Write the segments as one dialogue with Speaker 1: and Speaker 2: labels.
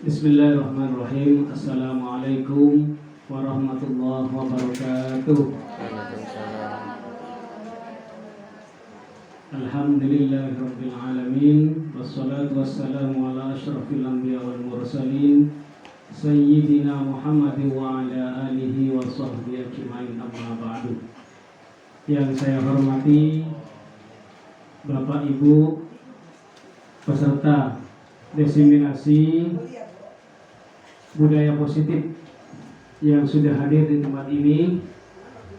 Speaker 1: Bismillahirrahmanirrahim. Assalamualaikum warahmatullahi wabarakatuh. Alhamdulillahirabbil alamin wassalatu wassalamu ala asyrafil anbiya wal mursalin sayyidina Muhammadin wa ala alihi wa sahbihi ajmain, amma ba'du. Yang saya hormati Bapak Ibu peserta diseminasi budaya positif yang sudah hadir di tempat ini,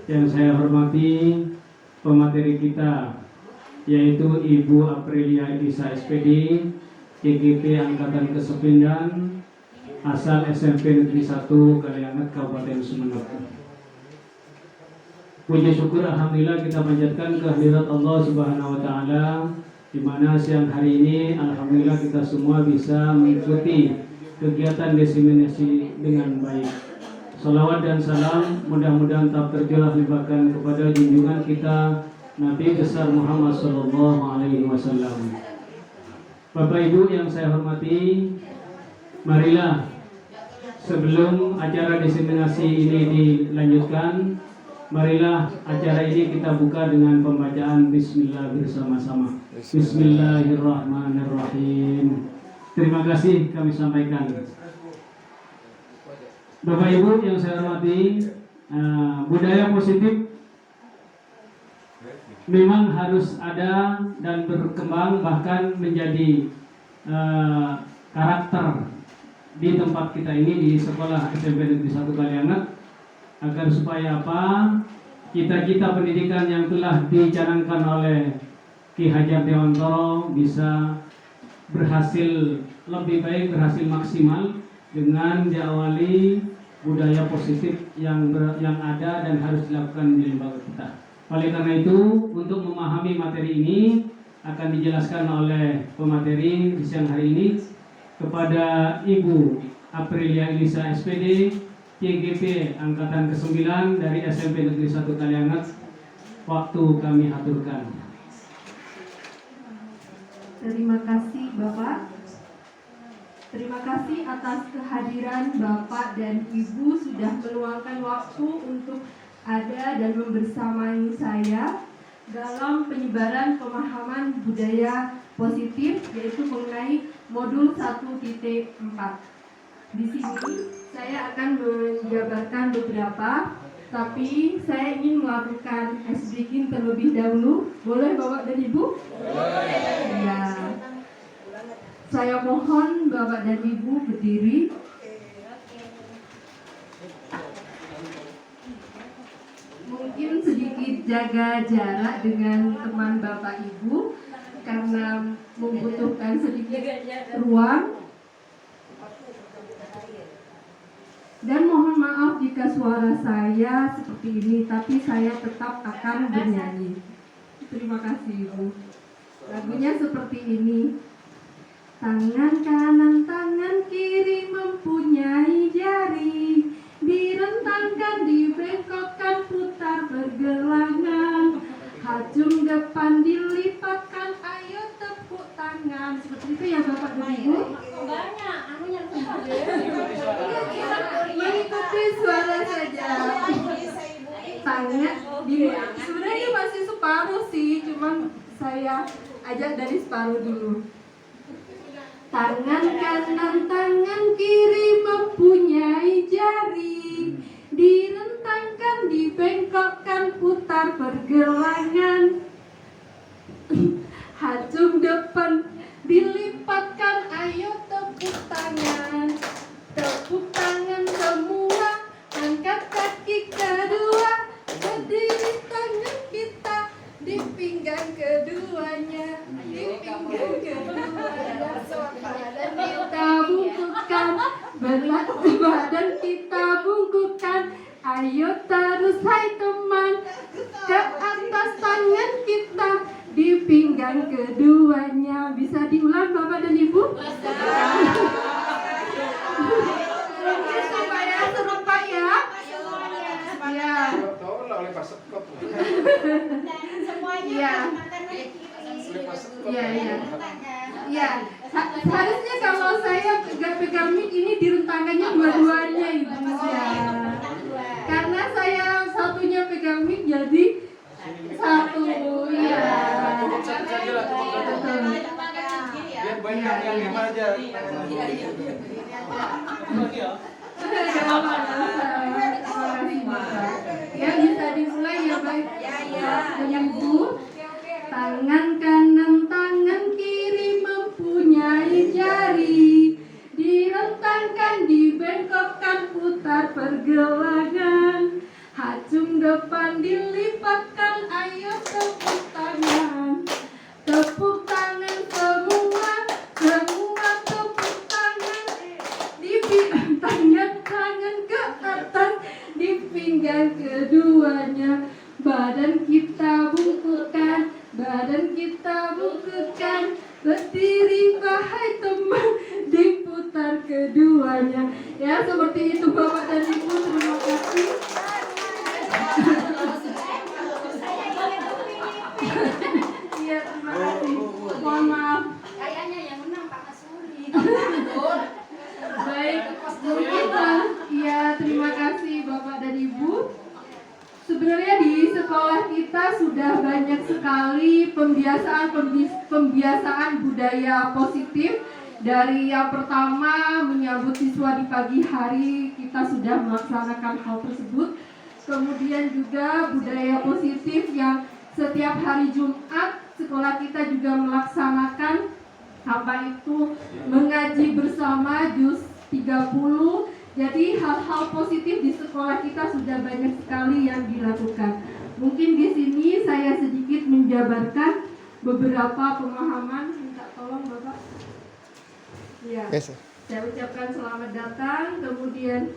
Speaker 1: yang saya hormati pemateri kita yaitu Ibu Aprilia Elisa SPD, GGP Angkatan ke-9, asal SMP Negeri 1 Kalianget, Kabupaten Sumeneb. Puji syukur alhamdulillah kita panjatkan kehadirat Allah Subhanahu wa taala, di mana siang hari ini alhamdulillah kita semua bisa mengikuti kegiatan diseminasi dengan baik. Salawat dan salam mudah-mudahan tak terjulah limpahkan kepada junjungan kita Nabi besar Muhammad sallallahu alaihi wasallam. Bapak Ibu yang saya hormati, marilah sebelum acara diseminasi ini dilanjutkan, marilah acara ini kita buka dengan pembacaan Bismillah bersama-sama. Bismillahirrahmanirrahim. Terima kasih kami sampaikan. Bapak Ibu yang saya hormati, budaya positif memang harus ada dan berkembang, bahkan menjadi karakter di tempat kita ini, di sekolah SMP Negeri 1 Kalianget, agar supaya apa? Cita-cita pendidikan yang telah dicanangkan oleh Ki Hajar Dewantoro bisa berhasil lebih baik, berhasil maksimal dengan diawali budaya positif yang ada dan harus dilakukan di lembaga kita. Oleh karena itu, untuk memahami materi ini akan dijelaskan oleh pemateri di siang hari ini kepada Ibu Aprilia Elisa SPD, CGP Angkatan ke-9 dari SMP Negeri 1 Kalianget. Waktu kami aturkan.
Speaker 2: Terima kasih Bapak. Terima kasih atas kehadiran Bapak dan Ibu sudah meluangkan waktu untuk ada dan membersamai saya dalam penyebaran pemahaman budaya positif, yaitu mengenai modul 1.4. Di sini saya akan menjabarkan beberapa, tapi saya ingin melakukan icebreaking terlebih dahulu. Boleh Bapak dan Ibu? Boleh. Ya. Saya mohon Bapak dan Ibu berdiri. Mungkin sedikit jaga jarak dengan teman Bapak Ibu karena membutuhkan sedikit ruang. Dan mohon maaf jika suara saya seperti ini, tapi saya tetap akan bernyanyi. Terima kasih Ibu. Lagunya seperti ini. Tangan kanan, tangan kiri mempunyai jari, direntangkan, dibengkokkan, putar bergelangan, hajung depan dilipatkan, ayo tepuk tangan. Seperti itu ya Bapak dan Ibu?
Speaker 3: Banyak, anunya
Speaker 2: mengikuti suara saja. Tangan sebenarnya masih separuh sih, cuman saya ajak dari separuh dulu. Tangan kanan, tangan kiri mempunyai jari, direntangkan, dibengkokkan, putar bergelangan, hajung depan dilipatkan, ayo tepuk tangan. Tepuk tangan semua, angkat kaki kedua, berdiri tangan kita di pinggang keduanya, di pinggang keduanya. Kita bungkukkan, berat badan kita bungkukkan, ayo terus hai teman, ke atas tangan kita di pinggang keduanya. Bisa diulang Bapak dan Ibu? Mungkin supaya serupa ya. Ya. Ya. Ya. Ya. Harusnya kalau saya pegang mic ini Ya bisa dimulai ya baik. Ibu, tangan kanan tangan kiri mempunyai jari, direntangkan dibengkokkan putar pergelangan, hacung depan dilipatkan, ayo tepuk tangan. Tepuk tangan semua tepuk tangan. Tangan ke atas di pinggang keduanya. Badan kita bungkukkan, berdiri wahai teman, diputar keduanya. Ya seperti itu Bapak dan Ibu, terima kasih. Iya terima kasih. Mohon maaf.
Speaker 3: Kayaknya yang menang Pak Masuri.
Speaker 2: Baik, mungkin ya terima kasih Bapak dan Ibu. Sebenarnya di sekolah kita sudah banyak sekali pembiasaan budaya positif. Dari yang pertama menyambut siswa di pagi hari, kita sudah melaksanakan hal tersebut. Kemudian juga budaya positif yang setiap hari Jumat sekolah kita juga melaksanakan apa itu mengaji bersama juz 30. Jadi hal-hal positif di sekolah kita sudah banyak sekali yang dilakukan. Mungkin di sini saya sedikit menjabarkan beberapa pemahaman. Minta tolong Bapak. Ya.
Speaker 4: Yes.
Speaker 2: Saya ucapkan selamat datang. Kemudian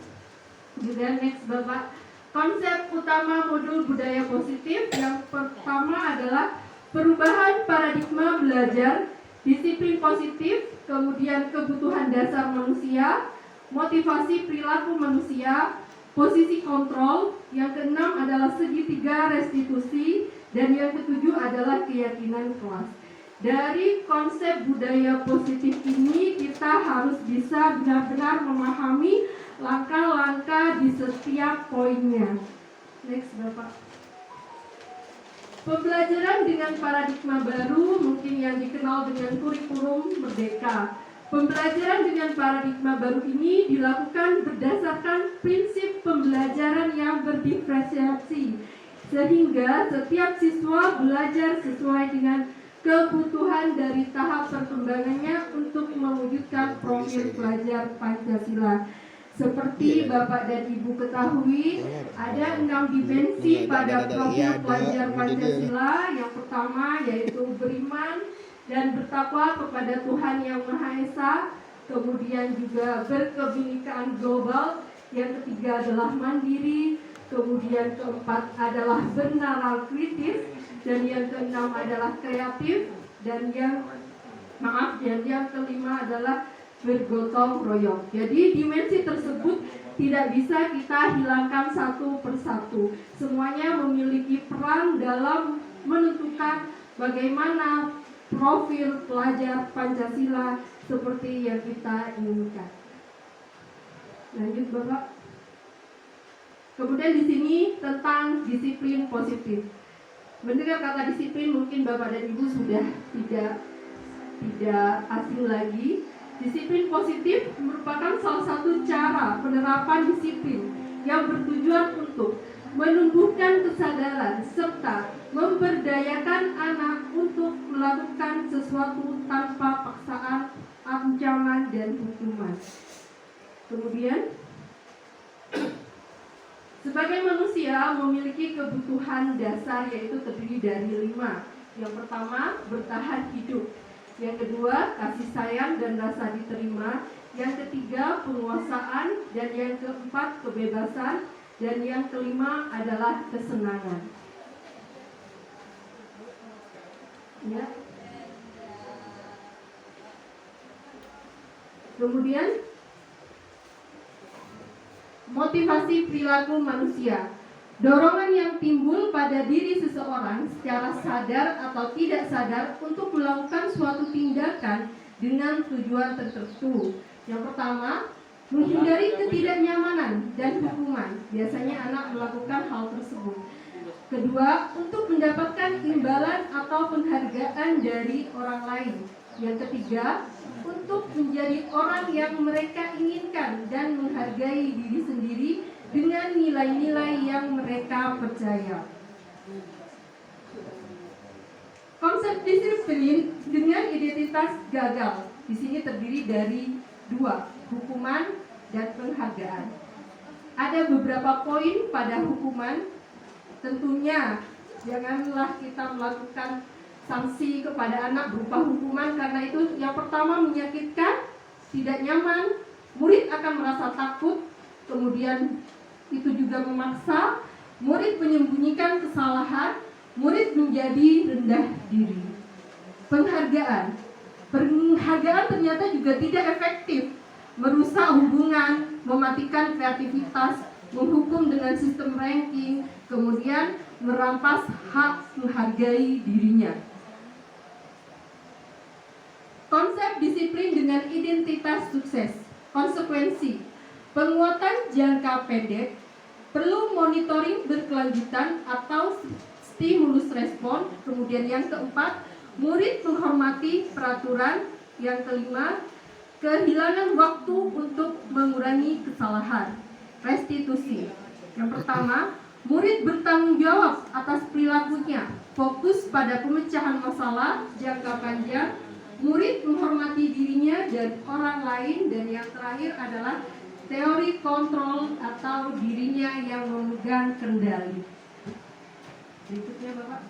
Speaker 2: juga next Bapak. Konsep utama modul budaya positif yang pertama adalah perubahan paradigma belajar, disiplin positif, kemudian kebutuhan dasar manusia, motivasi perilaku manusia, posisi kontrol, yang keenam adalah segitiga restitusi, dan yang ketujuh adalah keyakinan kelas. Dari konsep budaya positif ini kita harus bisa benar-benar memahami langkah-langkah di setiap poinnya. Next Bapak. Pembelajaran dengan paradigma baru mungkin yang dikenal dengan kurikulum merdeka. Pembelajaran dengan paradigma baru ini dilakukan berdasarkan prinsip pembelajaran yang berdiferensiasi, sehingga setiap siswa belajar sesuai dengan kebutuhan dari tahap perkembangannya untuk mewujudkan profil pelajar Pancasila. Seperti Bapak dan Ibu ketahui, ada 6 dimensi pada profil pelajar Pancasila. Yang pertama yaitu beriman dan bertakwa kepada Tuhan Yang Maha Esa, kemudian juga berkebinekaan global, yang ketiga adalah mandiri, kemudian keempat adalah bernalar kritis, dan yang keenam adalah kreatif, dan yang kelima adalah bergotong royong. Jadi dimensi tersebut tidak bisa kita hilangkan satu persatu. Semuanya memiliki peran dalam menentukan bagaimana profil pelajar Pancasila seperti yang kita inginkan. Lanjut Bapak. Kemudian di sini tentang disiplin positif. Mendengar kata disiplin mungkin Bapak dan Ibu sudah tidak asing lagi. Disiplin positif merupakan salah satu cara penerapan disiplin yang bertujuan untuk menumbuhkan kesadaran serta memberdayakan anak untuk melakukan sesuatu tanpa paksaan, ancaman, dan hukuman. Kemudian, sebagai manusia memiliki kebutuhan dasar yaitu terdiri dari 5. Yang pertama, bertahan hidup. Yang kedua, kasih sayang dan rasa diterima. Yang ketiga, penguasaan. Dan yang keempat, kebebasan. Dan yang kelima adalah kesenangan. Ya. Kemudian, motivasi perilaku manusia. Dorongan yang timbul pada diri seseorang secara sadar atau tidak sadar untuk melakukan suatu tindakan dengan tujuan tertentu. Yang pertama, menghindari ketidaknyamanan dan hukuman. Biasanya anak melakukan hal tersebut. Kedua, untuk mendapatkan imbalan atau penghargaan dari orang lain. Yang ketiga, untuk menjadi orang yang mereka inginkan dan menghargai diri sendiri dengan nilai-nilai yang mereka percaya. Konsep disiplin dengan identitas gagal di sini terdiri dari dua, hukuman dan penghargaan. Ada beberapa poin pada hukuman. Tentunya janganlah kita melakukan sanksi kepada anak berupa hukuman, karena itu yang pertama menyakitkan, tidak nyaman, murid akan merasa takut, kemudian itu juga memaksa, murid menyembunyikan kesalahan, murid menjadi rendah diri. Penghargaan ternyata juga tidak efektif, merusak hubungan, mematikan kreativitas, menghukum dengan sistem ranking, kemudian merampas hak menghargai dirinya. Konsep disiplin dengan identitas sukses. Konsekuensi penguatan jangka pendek, perlu monitoring berkelanjutan atau stimulus respon. Kemudian yang keempat, murid menghormati peraturan. Yang kelima, kehilangan waktu untuk mengurangi kesalahan. Restitusi. Yang pertama, murid bertanggung jawab atas perilakunya, fokus pada pemecahan masalah jangka panjang, murid menghormati dirinya dan orang lain, dan yang terakhir adalah teori kontrol atau dirinya yang memegang kendali. Berikutnya Bapak.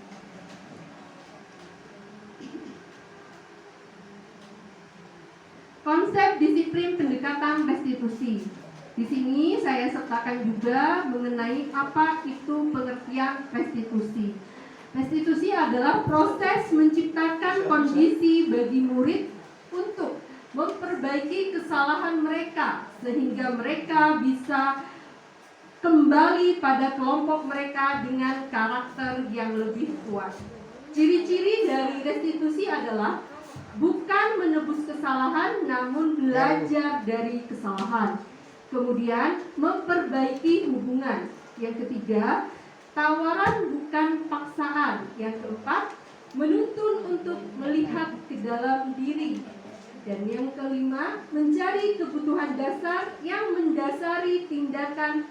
Speaker 2: Konsep disiplin pendekatan restitusi. Di sini saya sertakan juga mengenai apa itu pengertian restitusi. Restitusi adalah proses menciptakan kondisi bagi murid untuk memperbaiki kesalahan mereka sehingga mereka bisa kembali pada kelompok mereka dengan karakter yang lebih kuat. Ciri-ciri dari restitusi adalah bukan menebus kesalahan, namun belajar dari kesalahan. Kemudian memperbaiki hubungan. Yang ketiga, tawaran bukan paksaan. Yang keempat, menuntun untuk melihat ke dalam diri. Dan yang kelima, mencari kebutuhan dasar yang mendasari tindakan.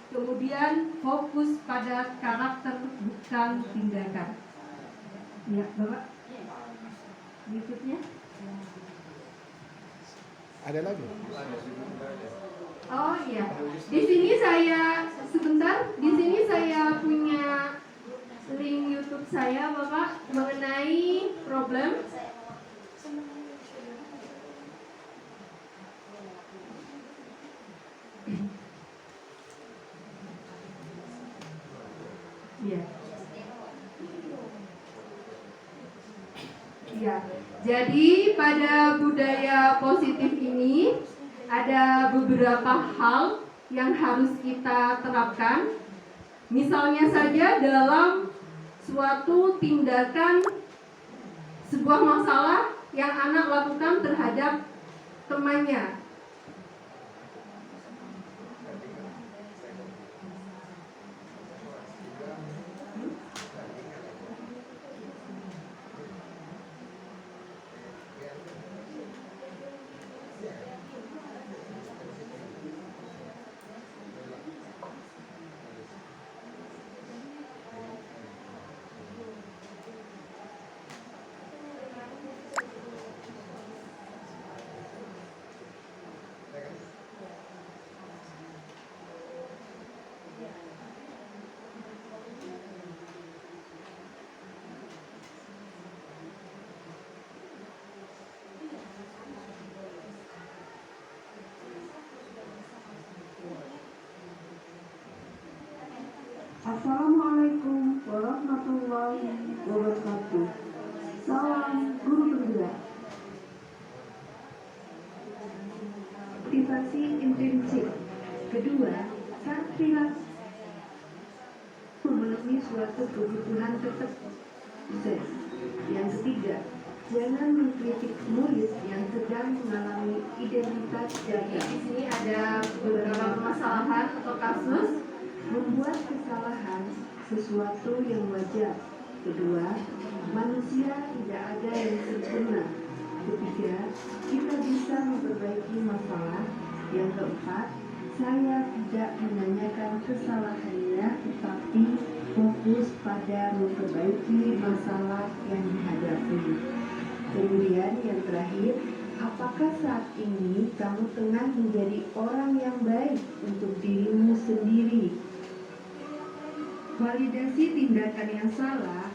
Speaker 2: Kemudian fokus pada karakter bukan tindakan. Ya, Bapak. Berikutnya.
Speaker 4: Ada lagi?
Speaker 2: Oh iya, di sini saya sebentar. Di sini saya punya link YouTube saya, Bapak, mengenai problem. Iya. Ya, jadi pada budaya positif ini ada beberapa hal yang harus kita terapkan. Misalnya saja dalam suatu tindakan sebuah masalah yang anak lakukan terhadap temannya.
Speaker 5: Assalamualaikum warahmatullahi wabarakatuh. Salam guru penggerak. Motivasi intrinsik. Kedua, saat perilaku memenuhi suatu kebutuhan tetap sukses. Yang ketiga, jangan mengkritik murid yang sedang mengalami identitas gagal.
Speaker 2: Di sini ada beberapa permasalahan atau kasus.
Speaker 5: Membuat kesalahan sesuatu yang wajar. Kedua, manusia tidak ada yang sempurna. ketiga, kita bisa memperbaiki masalah. Yang keempat, saya tidak menanyakan kesalahannya, tetapi fokus pada memperbaiki masalah yang dihadapi. Kemudian yang terakhir, apakah saat ini kamu tengah menjadi orang yang baik untuk dirimu sendiri? Validasi tindakan yang salah.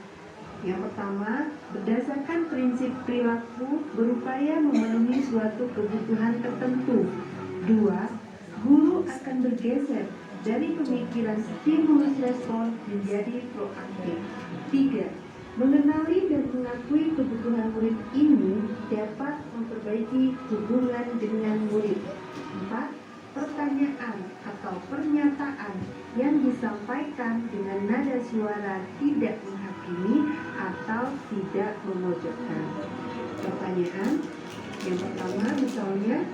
Speaker 5: Yang pertama, berdasarkan prinsip perilaku berupaya memenuhi suatu kebutuhan tertentu. 2. Guru akan bergeser dari pemikiran stimulus respon menjadi proaktif. 3. Mengenali dan mengakui kebutuhan murid ini dapat memperbaiki hubungan dengan murid. 4. Pertanyaan atau pernyataan yang disampaikan dengan nada suara tidak menghakimi atau tidak memojokkan. Pertanyaan yang pertama misalnya,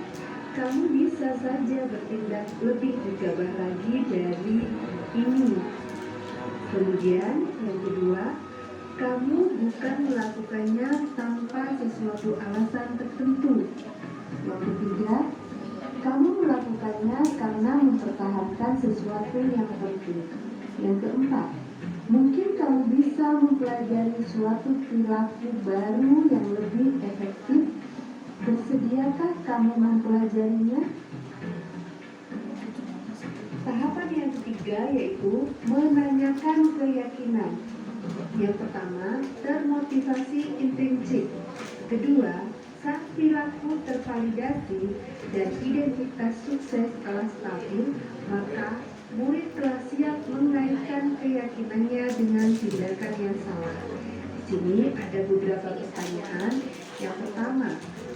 Speaker 5: kamu bisa saja bertindak lebih gegabah lagi dari ini. Kemudian yang kedua, kamu bukan melakukannya tanpa sesuatu alasan tertentu. Yang ketiga, kamu melakukannya karena mempertahankan sesuatu yang penting. Yang keempat, mungkin kamu bisa mempelajari suatu perilaku baru yang lebih efektif. Bersediakah kamu mempelajarinya? Tahapan yang ketiga yaitu menanyakan keyakinan. Yang pertama, termotivasi intrinsik. Kedua, saat perilaku tervalidasi dan identitas sukses telah stabil, maka murid telah siap mengaitkan keyakinannya dengan tindakan yang salah. Di sini ada beberapa pertanyaan. Yang pertama,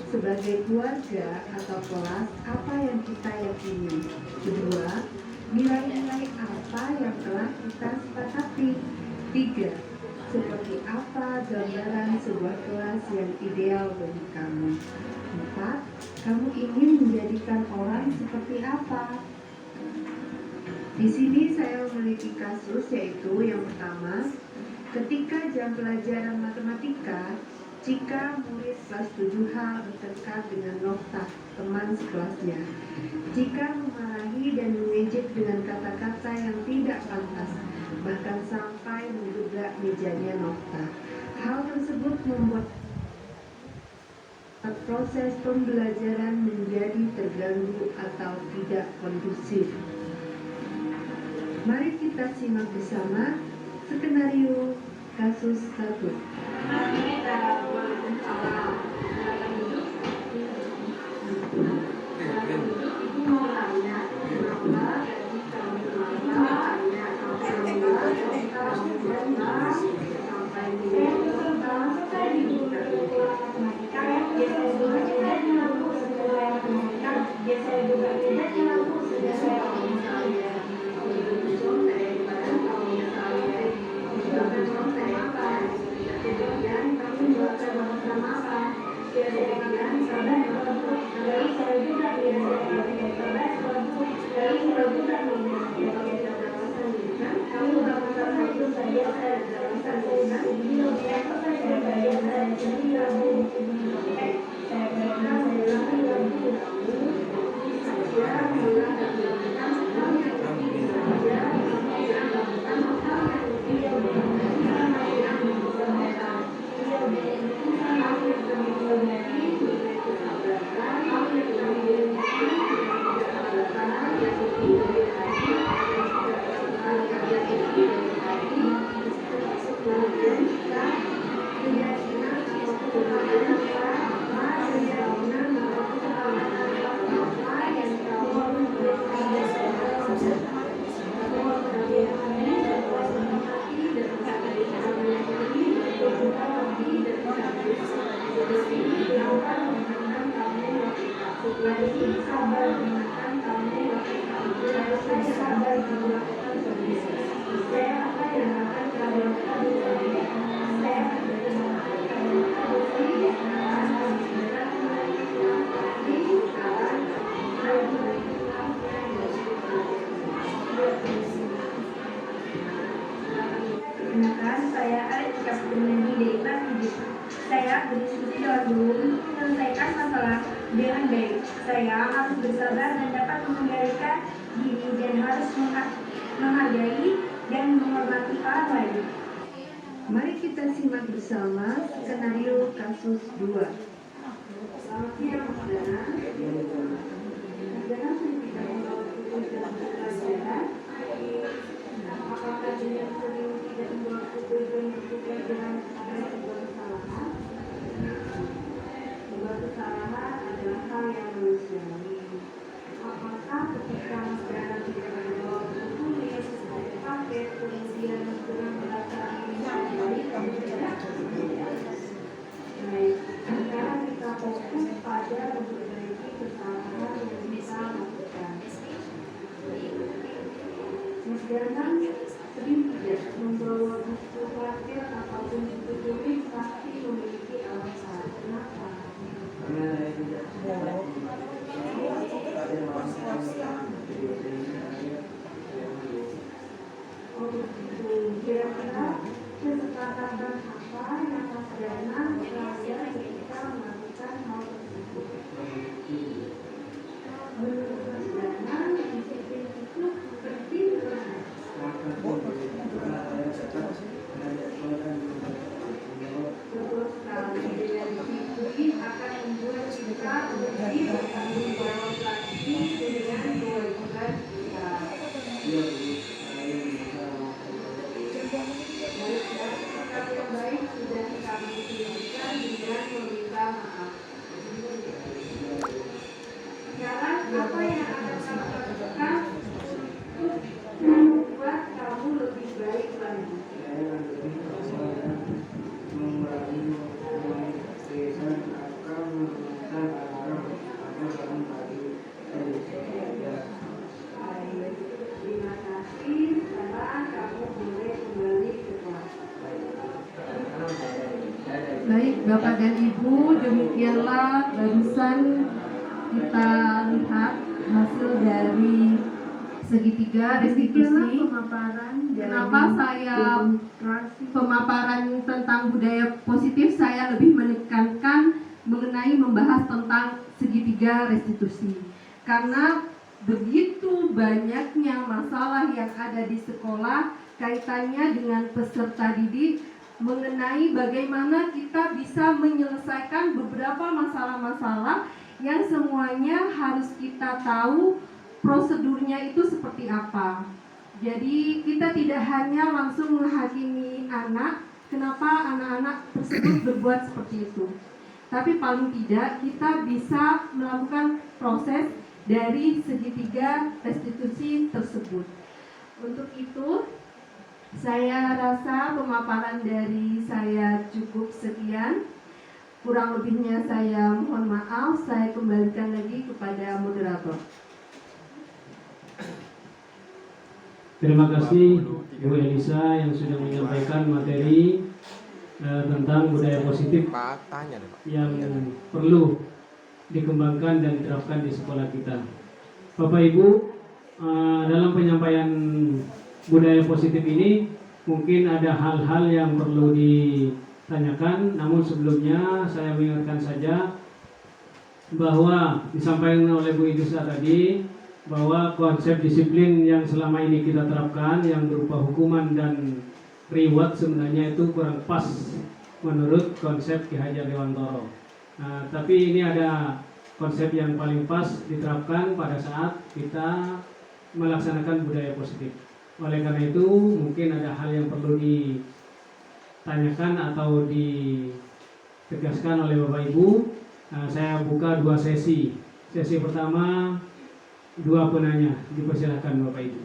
Speaker 5: sebagai keluarga atau kelas, apa yang kita yakini? Kedua, nilai-nilai apa yang telah kita sepakati? 3. Seperti apa gambaran sebuah kelas yang ideal bagi kamu? 4. Kamu ingin menjadikan orang seperti apa? Di sini saya memiliki kasus, yaitu yang pertama, ketika jam pelajaran matematika, jika murid kelas 7H bertengkar dengan Noktah, teman sekelasnya, jika memarahi dan mengejek dengan kata-kata yang tidak pantas, bahkan sampai menggebrak mejanya Noktah. Hal tersebut membuat proses pembelajaran menjadi terganggu atau tidak kondusif. Mari kita simak bersama skenario kasus 1.
Speaker 4: Saya berdiskusi lewat Zoom menyelesaikan masalah dengan baik. Saya harus bersabar dan dapat mengendalikan diri dan harus menghargai dan menghormati orang lain.
Speaker 5: Mari kita simak bersama skenario kasus 2. Selamat siang, saudara. Saudara sudah tidak membawa tugas dan pelajaran. Apakah dengan sering tidak membawa tugas dan tugas dengan sebuah kesalahan? Sebuah kesalahan adalah hal yang manusiawi. Apakah ketika saudara tidak membawa tulis, paket, kemudian saudara merasa baik, baik, sekarang kita fokus pada memperbaiki kesalahan yang kita lakukan. Mas Danang sering tidak membawa buku paket ataupun buku tulis pasti memiliki alasan. Kenapa?
Speaker 6: Karena saya tidak ada
Speaker 5: Oh begitu. Kira-kira kesepakatan apa yang Mas Danang berada ketika melakukan hal tersebut? Menurut Mas Danang, disiplin itu penting banget. Betul sekali. Dengan disiplin akan membuat kita lebih bertanggung jawab lagi dengan kewajiban kita. Sikap yang baik sudah kami tunjukkan dengan meminta maaf. Sekarang apa yang akan kamu lakukan untuk membuat kamu lebih baik lagi? Baik, terima kasih. Sekarang kamu boleh kembali ke kelas.
Speaker 2: Baik, Bapak dan Ibu, demikianlah barusan kita lihat hasil dari segitiga
Speaker 5: Demikianlah
Speaker 2: restitusi.
Speaker 5: pemaparan dari
Speaker 2: Kenapa saya
Speaker 5: demonstrasi
Speaker 2: pemaparan tentang budaya positif saya lebih menekankan mengenai membahas tentang segitiga restitusi. Karena begitu banyaknya masalah yang ada di sekolah kaitannya dengan peserta didik mengenai bagaimana kita bisa menyelesaikan beberapa masalah-masalah yang semuanya harus kita tahu prosedurnya itu seperti apa. Jadi kita tidak hanya langsung menghakimi anak, kenapa anak-anak tersebut berbuat seperti itu. Tapi paling tidak kita bisa melakukan proses dari segitiga restitusi tersebut. Untuk itu, saya rasa pemaparan dari saya cukup sekian. Kurang lebihnya saya mohon maaf, saya kembalikan lagi kepada moderator.
Speaker 1: Terima kasih Bu Elisa yang sudah menyampaikan materi tentang budaya positif yang perlu dikembangkan dan diterapkan di sekolah kita. Bapak Ibu, dalam penyampaian budaya positif ini mungkin ada hal-hal yang perlu ditanyakan, namun sebelumnya saya mengingatkan saja bahwa disampaikan oleh Bu Elisa tadi bahwa konsep disiplin yang selama ini kita terapkan yang berupa hukuman dan reward sebenarnya itu kurang pas menurut konsep Ki Hajar Dewantoro. Nah, tapi ini ada konsep yang paling pas diterapkan pada saat kita melaksanakan budaya positif. Oleh karena itu mungkin ada hal yang perlu ditanyakan atau ditegaskan oleh Bapak Ibu. Nah, saya buka 2 sesi. Sesi pertama 2 penanya, dipersilakan Bapak Ibu.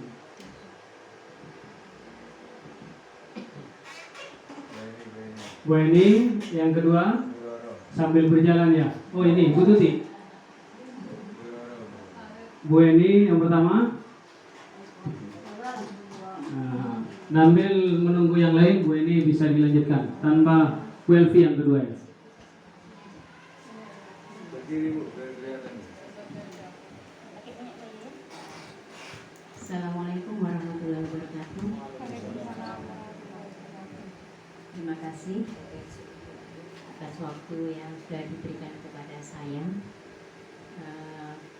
Speaker 1: Bu Eni, yang kedua sambil berjalan ya. Oh ini Bu Tuti. Bu Eni yang pertama. Nah, sambil menunggu yang lain, Bu Eni bisa dilanjutkan tanpa Bu Elvi yang kedua ya.
Speaker 7: Assalamualaikum warahmatullahi wabarakatuh. Terima kasih.
Speaker 3: atas waktu yang sudah diberikan kepada saya.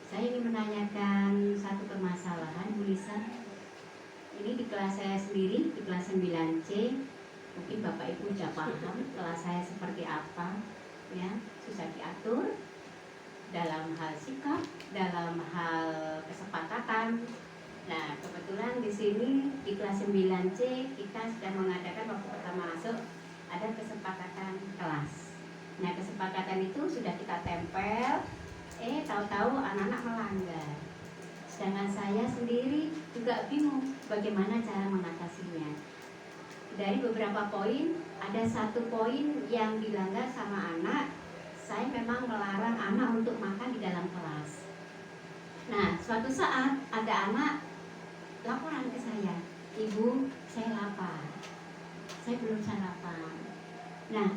Speaker 3: Saya ingin menanyakan satu permasalahan, Bu Lisa. Ini di kelas saya sendiri, di kelas 9C. Mungkin Bapak Ibu sudah paham kelas saya seperti apa, ya, susah diatur dalam hal sikap, dalam hal kesepakatan. Nah, kebetulan di sini di kelas 9C kita sudah mengadakan waktu pertama masuk ada kesepakatan kelas. Nah, kesepakatan itu sudah kita tempel, tahu-tahu anak-anak melanggar. Sedangkan saya sendiri juga bingung bagaimana cara mengatasinya. Dari beberapa poin, ada satu poin yang dilanggar sama anak. Saya memang melarang anak untuk makan di dalam kelas. Nah, suatu saat ada anak laporan ke saya, "Ibu, saya lapar. Saya belum sarapan." Nah,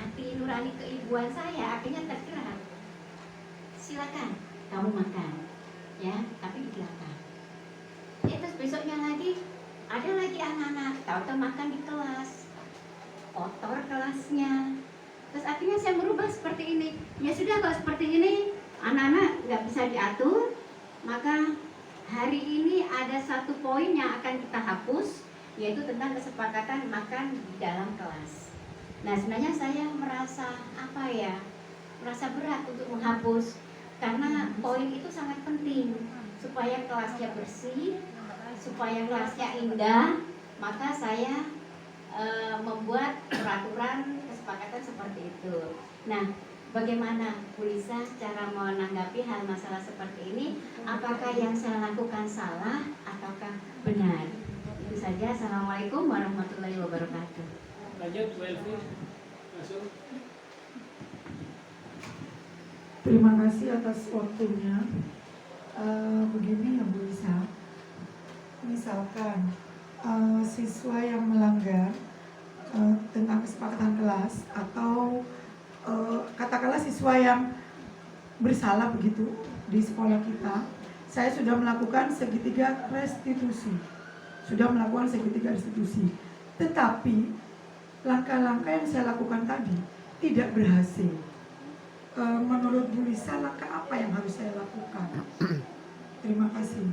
Speaker 3: hati nurani keibuan saya akhirnya tergerak. Silakan kamu makan, ya, tapi di belakang. Ya, terus besoknya lagi ada lagi anak-anak tahu-tahu makan di kelas, kotor kelasnya. Terus akhirnya saya merubah seperti ini. Ya sudah, kalau seperti ini anak-anak nggak bisa diatur, maka hari ini ada satu poin yang akan kita hapus, yaitu tentang kesepakatan makan di dalam kelas. Nah, sebenarnya saya merasa merasa berat untuk menghapus, karena poin itu sangat penting supaya kelasnya bersih, supaya kelasnya indah. Maka saya membuat peraturan kesepakatan seperti itu. Nah, bagaimana Bu Lisa cara menanggapi hal masalah seperti ini? Apakah yang saya lakukan salah ataukah benar? Itu saja. Assalamualaikum warahmatullahi wabarakatuh.
Speaker 1: Lanjut, Bu Elvi. Masuk.
Speaker 7: Terima kasih atas waktunya. Begini ya Bu Lisa, misalkan siswa yang melanggar tentang kesepakatan kelas, atau katakanlah siswa yang bersalah begitu di sekolah kita, saya sudah melakukan segitiga restitusi, tetapi langkah-langkah yang saya lakukan tadi tidak berhasil. Menurut Bu Lisa, langkah apa yang harus saya lakukan? Terima kasih.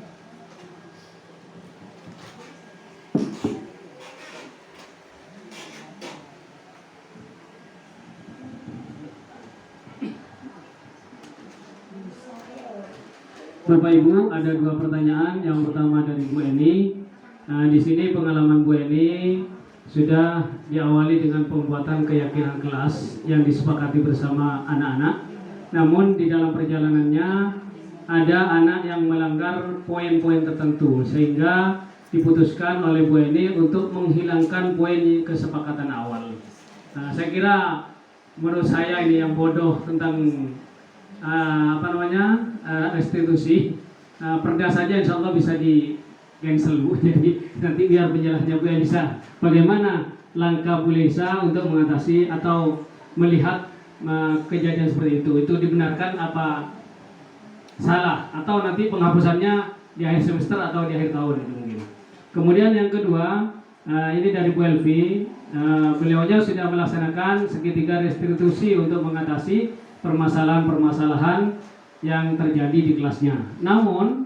Speaker 1: Bapak Ibu, ada dua pertanyaan. Yang pertama dari Bu Eni. Nah, di sini pengalaman Bu Eni sudah diawali dengan pembuatan keyakinan kelas yang disepakati bersama anak-anak. Namun di dalam perjalanannya ada anak yang melanggar poin-poin tertentu, sehingga diputuskan oleh Bu Eni untuk menghilangkan poin kesepakatan awal. Nah, saya kira menurut saya ini yang bodoh tentang restitusi. Perda saja insya Allah bisa di cancel, Bu. Jadi nanti biar penjelasannya Bu Elisa, bagaimana langkah Bu Elisa untuk mengatasi atau melihat kejadian seperti itu dibenarkan apa salah, atau nanti penghapusannya di akhir semester atau di akhir tahun itu mungkin. Kemudian yang kedua, ini dari Bu Elvi, beliaunya sudah melaksanakan segitiga restitusi untuk mengatasi permasalahan-permasalahan yang terjadi di kelasnya. Namun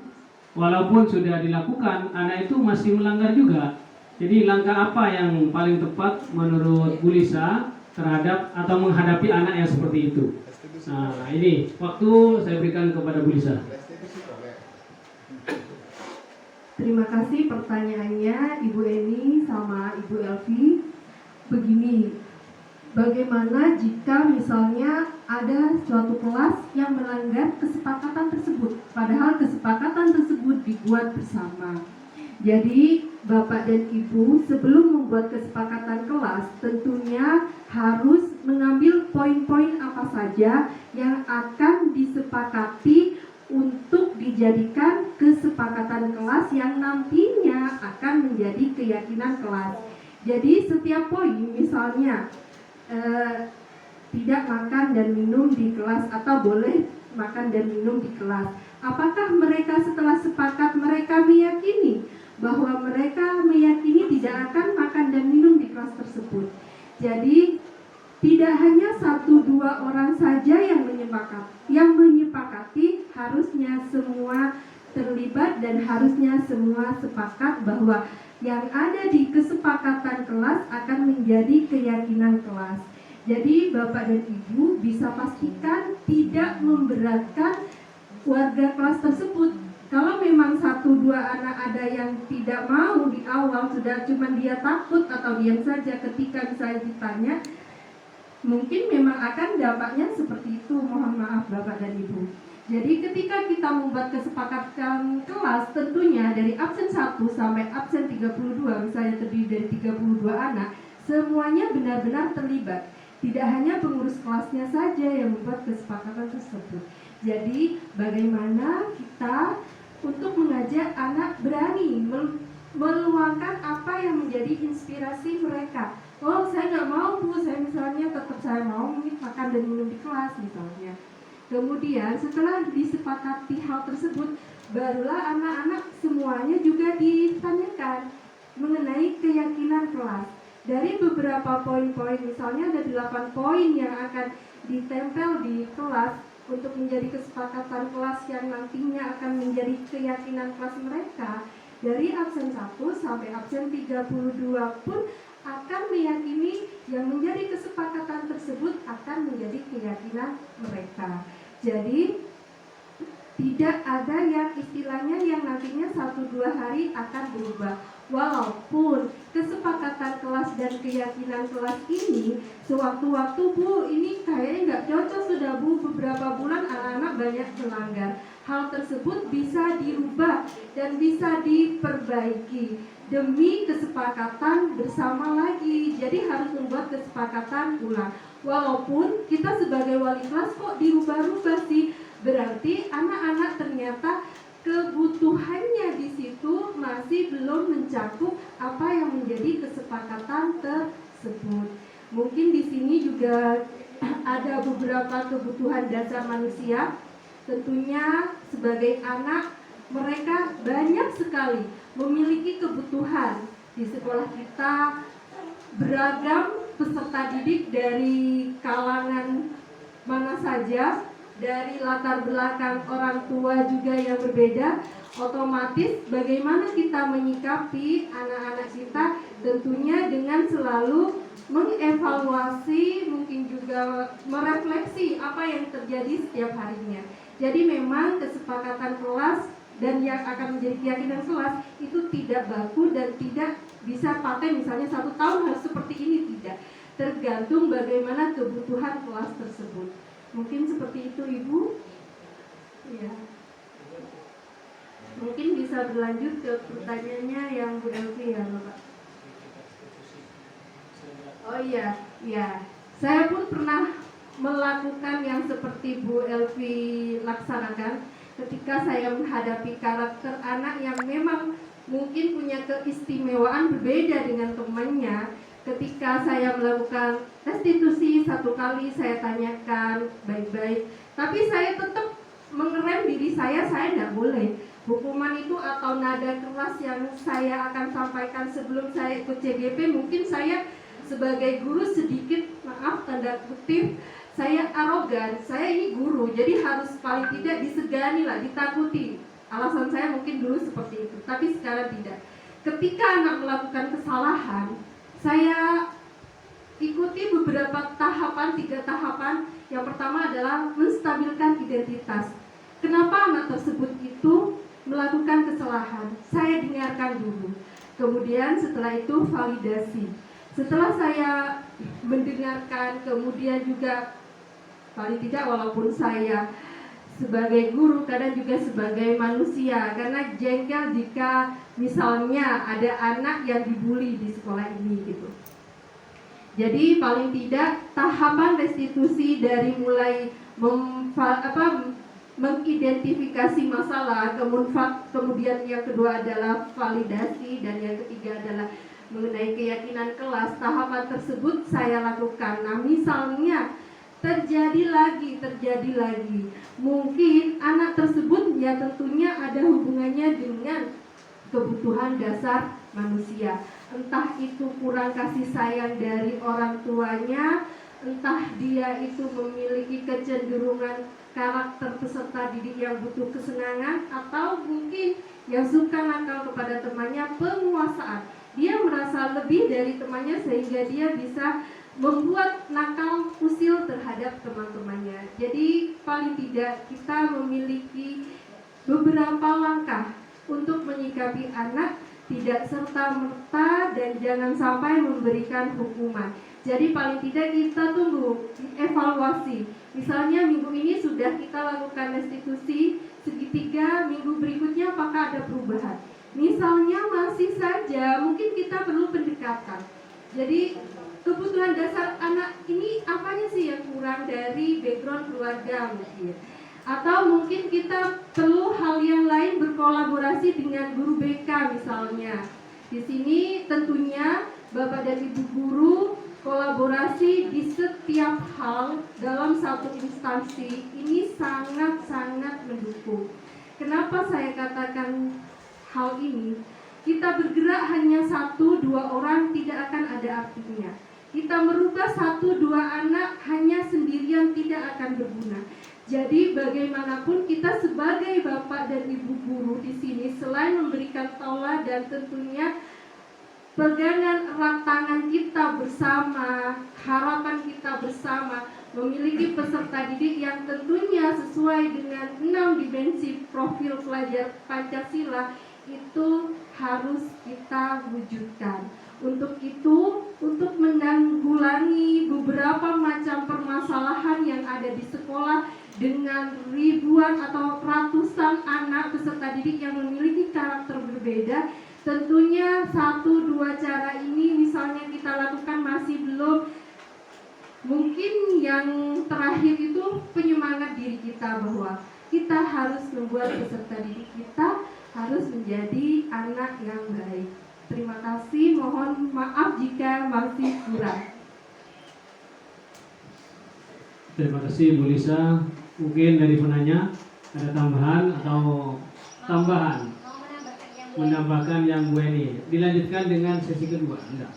Speaker 1: walaupun sudah dilakukan, anak itu masih melanggar juga. Jadi langkah apa yang paling tepat menurut Bu Lisa terhadap atau menghadapi anak yang seperti itu? Nah, ini waktu saya berikan kepada Bu Lisa.
Speaker 2: Terima kasih pertanyaannya Ibu Eni sama Ibu Elvi. Begini, bagaimana jika misalnya ada suatu kelas yang melanggar kesepakatan tersebut, padahal kesepakatan tersebut dibuat bersama. Jadi Bapak dan Ibu sebelum membuat kesepakatan kelas tentunya harus mengambil poin-poin apa saja yang akan disepakati untuk dijadikan kesepakatan kelas yang nantinya akan menjadi keyakinan kelas. Jadi setiap poin misalnya tidak makan dan minum di kelas atau boleh makan dan minum di kelas. Apakah mereka setelah sepakat mereka meyakini bahwa mereka meyakini tidak akan makan dan minum di kelas tersebut? Jadi tidak menyepakati harusnya semua terlibat dan harusnya semua sepakat bahwa yang ada di kesepakatan kelas akan menjadi keyakinan kelas. Jadi Bapak dan Ibu bisa pastikan tidak memberatkan warga kelas tersebut. Kalau memang 1-2 anak ada yang tidak mau di awal, sudah cuma dia takut atau diam saja ketika misalnya ditanya, mungkin memang akan dampaknya seperti itu. Mohon maaf Bapak dan Ibu. Jadi ketika kita membuat kesepakatan kelas, tentunya dari absen 1 sampai absen 32, misalnya terdiri dari 32 anak, semuanya benar-benar terlibat. Tidak hanya pengurus kelasnya saja yang membuat kesepakatan tersebut. Jadi bagaimana kita untuk mengajak anak berani meluangkan apa yang menjadi inspirasi mereka. Oh, saya nggak mau Bu, saya misalnya tetap saya mau makan dan minum di kelas misalnya. Kemudian setelah disepakati hal tersebut, barulah anak-anak semuanya juga ditanyakan mengenai keyakinan kelas. Dari beberapa poin-poin, misalnya ada 8 poin yang akan ditempel di kelas untuk menjadi kesepakatan kelas yang nantinya akan menjadi keyakinan kelas mereka. Dari absen 1 sampai absen 32 pun akan meyakini yang menjadi kesepakatan tersebut akan menjadi keyakinan mereka. Jadi tidak ada yang istilahnya yang nantinya 1-2 hari akan berubah. Walaupun kesepakatan kelas dan keyakinan kelas ini sewaktu-waktu Bu, ini kayaknya nggak cocok sudah Bu, beberapa bulan anak-anak banyak melanggar. Hal tersebut bisa dirubah dan bisa diperbaiki demi kesepakatan bersama lagi. Jadi harus membuat kesepakatan ulang. Walaupun kita sebagai wali kelas kok dirubah-rubah sih, berarti anak-anak ternyata kebutuhannya di situ masih belum mencakup apa yang menjadi kesepakatan tersebut. Mungkin di sini juga ada beberapa kebutuhan dasar manusia. Tentunya sebagai anak mereka banyak sekali memiliki kebutuhan. Di sekolah kita beragam peserta didik dari kalangan mana saja, dari latar belakang orang tua juga yang berbeda. Otomatis bagaimana kita menyikapi anak-anak kita, tentunya dengan selalu mengevaluasi, mungkin juga merefleksi apa yang terjadi setiap harinya. Jadi memang kesepakatan kelas dan yang akan menjadi keyakinan kelas itu tidak baku dan tidak bisa pakai misalnya 1 tahun harus seperti ini, tidak. Tergantung bagaimana kebutuhan kelas tersebut. Mungkin seperti itu Ibu. Ya. Mungkin bisa berlanjut ke pertanyaannya yang Bu Elvi ya Bapak. Oh iya, ya. Saya pun pernah melakukan yang seperti Bu Elvi laksanakan ketika saya menghadapi karakter anak yang memang mungkin punya keistimewaan berbeda dengan temannya. Ketika saya melakukan restitusi 1 kali, saya tanyakan baik-baik, tapi saya tetap mengerem diri saya tidak boleh. Hukuman itu atau nada keras yang saya akan sampaikan sebelum saya ikut CGP, mungkin saya sebagai guru sedikit, maaf tanda kutip, saya arogan, saya ini guru, jadi harus paling tidak disegani lah, ditakuti. Alasan saya mungkin dulu seperti itu, tapi sekarang tidak. Ketika anak melakukan kesalahan, saya ikuti beberapa tahapan, 3 tahapan. Yang pertama adalah menstabilkan identitas. Kenapa anak tersebut itu melakukan kesalahan? Saya dengarkan dulu. Kemudian setelah itu validasi. Setelah saya mendengarkan, kemudian juga paling tidak walaupun saya sebagai guru kadang juga sebagai manusia, karena jengkel jika misalnya ada anak yang dibully di sekolah ini gitu. Jadi paling tidak tahapan restitusi dari mulai mengidentifikasi masalah, kemudian yang kedua adalah validasi, dan yang ketiga adalah mengenai keyakinan kelas. Tahapan tersebut saya lakukan. Nah, misalnya terjadi lagi, mungkin anak tersebut ya tentunya ada hubungannya dengan kebutuhan dasar manusia. Entah itu kurang kasih sayang dari orang tuanya, entah dia itu memiliki kecenderungan karakter peserta didik yang butuh kesenangan, atau mungkin yang suka nakal kepada temannya, penguasaan. Dia merasa lebih dari temannya sehingga dia bisa membuat nakal usil terhadap teman-temannya. Jadi paling tidak kita memiliki beberapa langkah untuk menyikapi anak, tidak serta-merta dan jangan sampai memberikan hukuman. Jadi paling tidak kita tunggu evaluasi. Misalnya minggu ini sudah kita lakukan restitusi segitiga, minggu berikutnya apakah ada perubahan. Misalnya masih saja mungkin kita perlu pendekatan. Jadi kebutuhan dasar anak ini apanya sih yang kurang dari background keluarga mungkin. Atau mungkin kita perlu hal yang lain, berkolaborasi dengan guru BK misalnya. Di sini tentunya Bapak dan Ibu guru kolaborasi di setiap hal dalam satu instansi ini sangat-sangat mendukung. Kenapa saya katakan hal ini? Kita bergerak hanya 1-2 orang tidak akan ada artinya. Kita merubah 1-2 anak hanya sendirian tidak akan berguna. Jadi bagaimanapun kita sebagai Bapak dan Ibu guru di sini selain memberikan tauladan, tentunya pegangan erat tangan kita bersama, harapan kita bersama memiliki peserta didik yang tentunya sesuai dengan 6 dimensi profil pelajar Pancasila itu harus kita wujudkan. Untuk itu, untuk menanggulangi beberapa macam permasalahan yang ada di sekolah dengan ribuan atau ratusan anak peserta didik yang memiliki karakter berbeda, tentunya 1-2 cara ini misalnya kita lakukan masih belum. Mungkin yang terakhir itu penyemangat diri kita bahwa kita harus membuat peserta didik kita harus menjadi anak yang baik. Terima kasih, mohon maaf jika masih kurang.
Speaker 1: Terima kasih Bu Lisa. Mungkin dari penanya ada tambahan atau tambahan? Menambahkan yang Bu Eni. Dilanjutkan dengan sesi kedua. Enggak.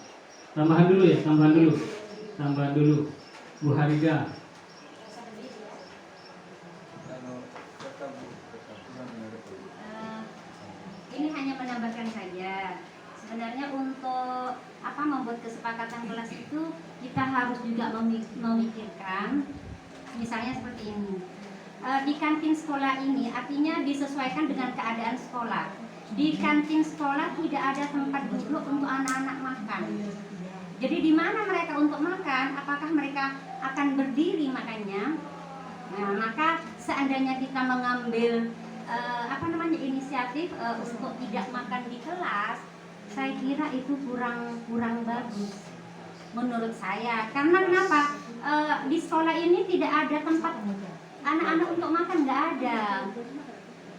Speaker 1: Tambahan dulu ya, tambahan dulu. Bu Harida.
Speaker 3: Ini hanya menambahkan saja. Sebenarnya untuk membuat kesepakatan kelas itu kita harus juga memikirkan, misalnya seperti ini. Di kantin sekolah ini artinya disesuaikan dengan keadaan sekolah. Di kantin sekolah tidak ada tempat duduk untuk anak-anak makan. Jadi di mana mereka untuk makan? Apakah mereka akan berdiri makannya? Nah, maka seandainya kita mengambil inisiatif untuk tidak makan di kelas, saya kira itu kurang bagus menurut saya. Karena kenapa? Di sekolah ini tidak ada tempat anak-anak untuk makan, nggak ada.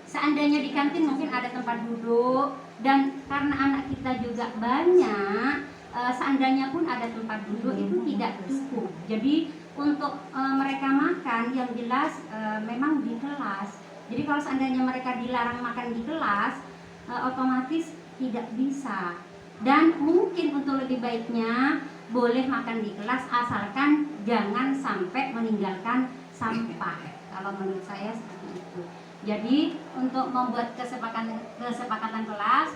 Speaker 3: Seandainya di kantin mungkin ada tempat duduk, dan karena anak kita juga banyak, seandainya pun ada tempat duduk itu tidak cukup. Jadi untuk mereka makan yang jelas memang di kelas. Jadi kalau seandainya mereka dilarang makan di kelas, otomatis tidak bisa. Dan mungkin untuk lebih baiknya boleh makan di kelas asalkan jangan sampai meninggalkan sampah. Kalau menurut saya seperti itu. Jadi untuk membuat kesepakatan kelas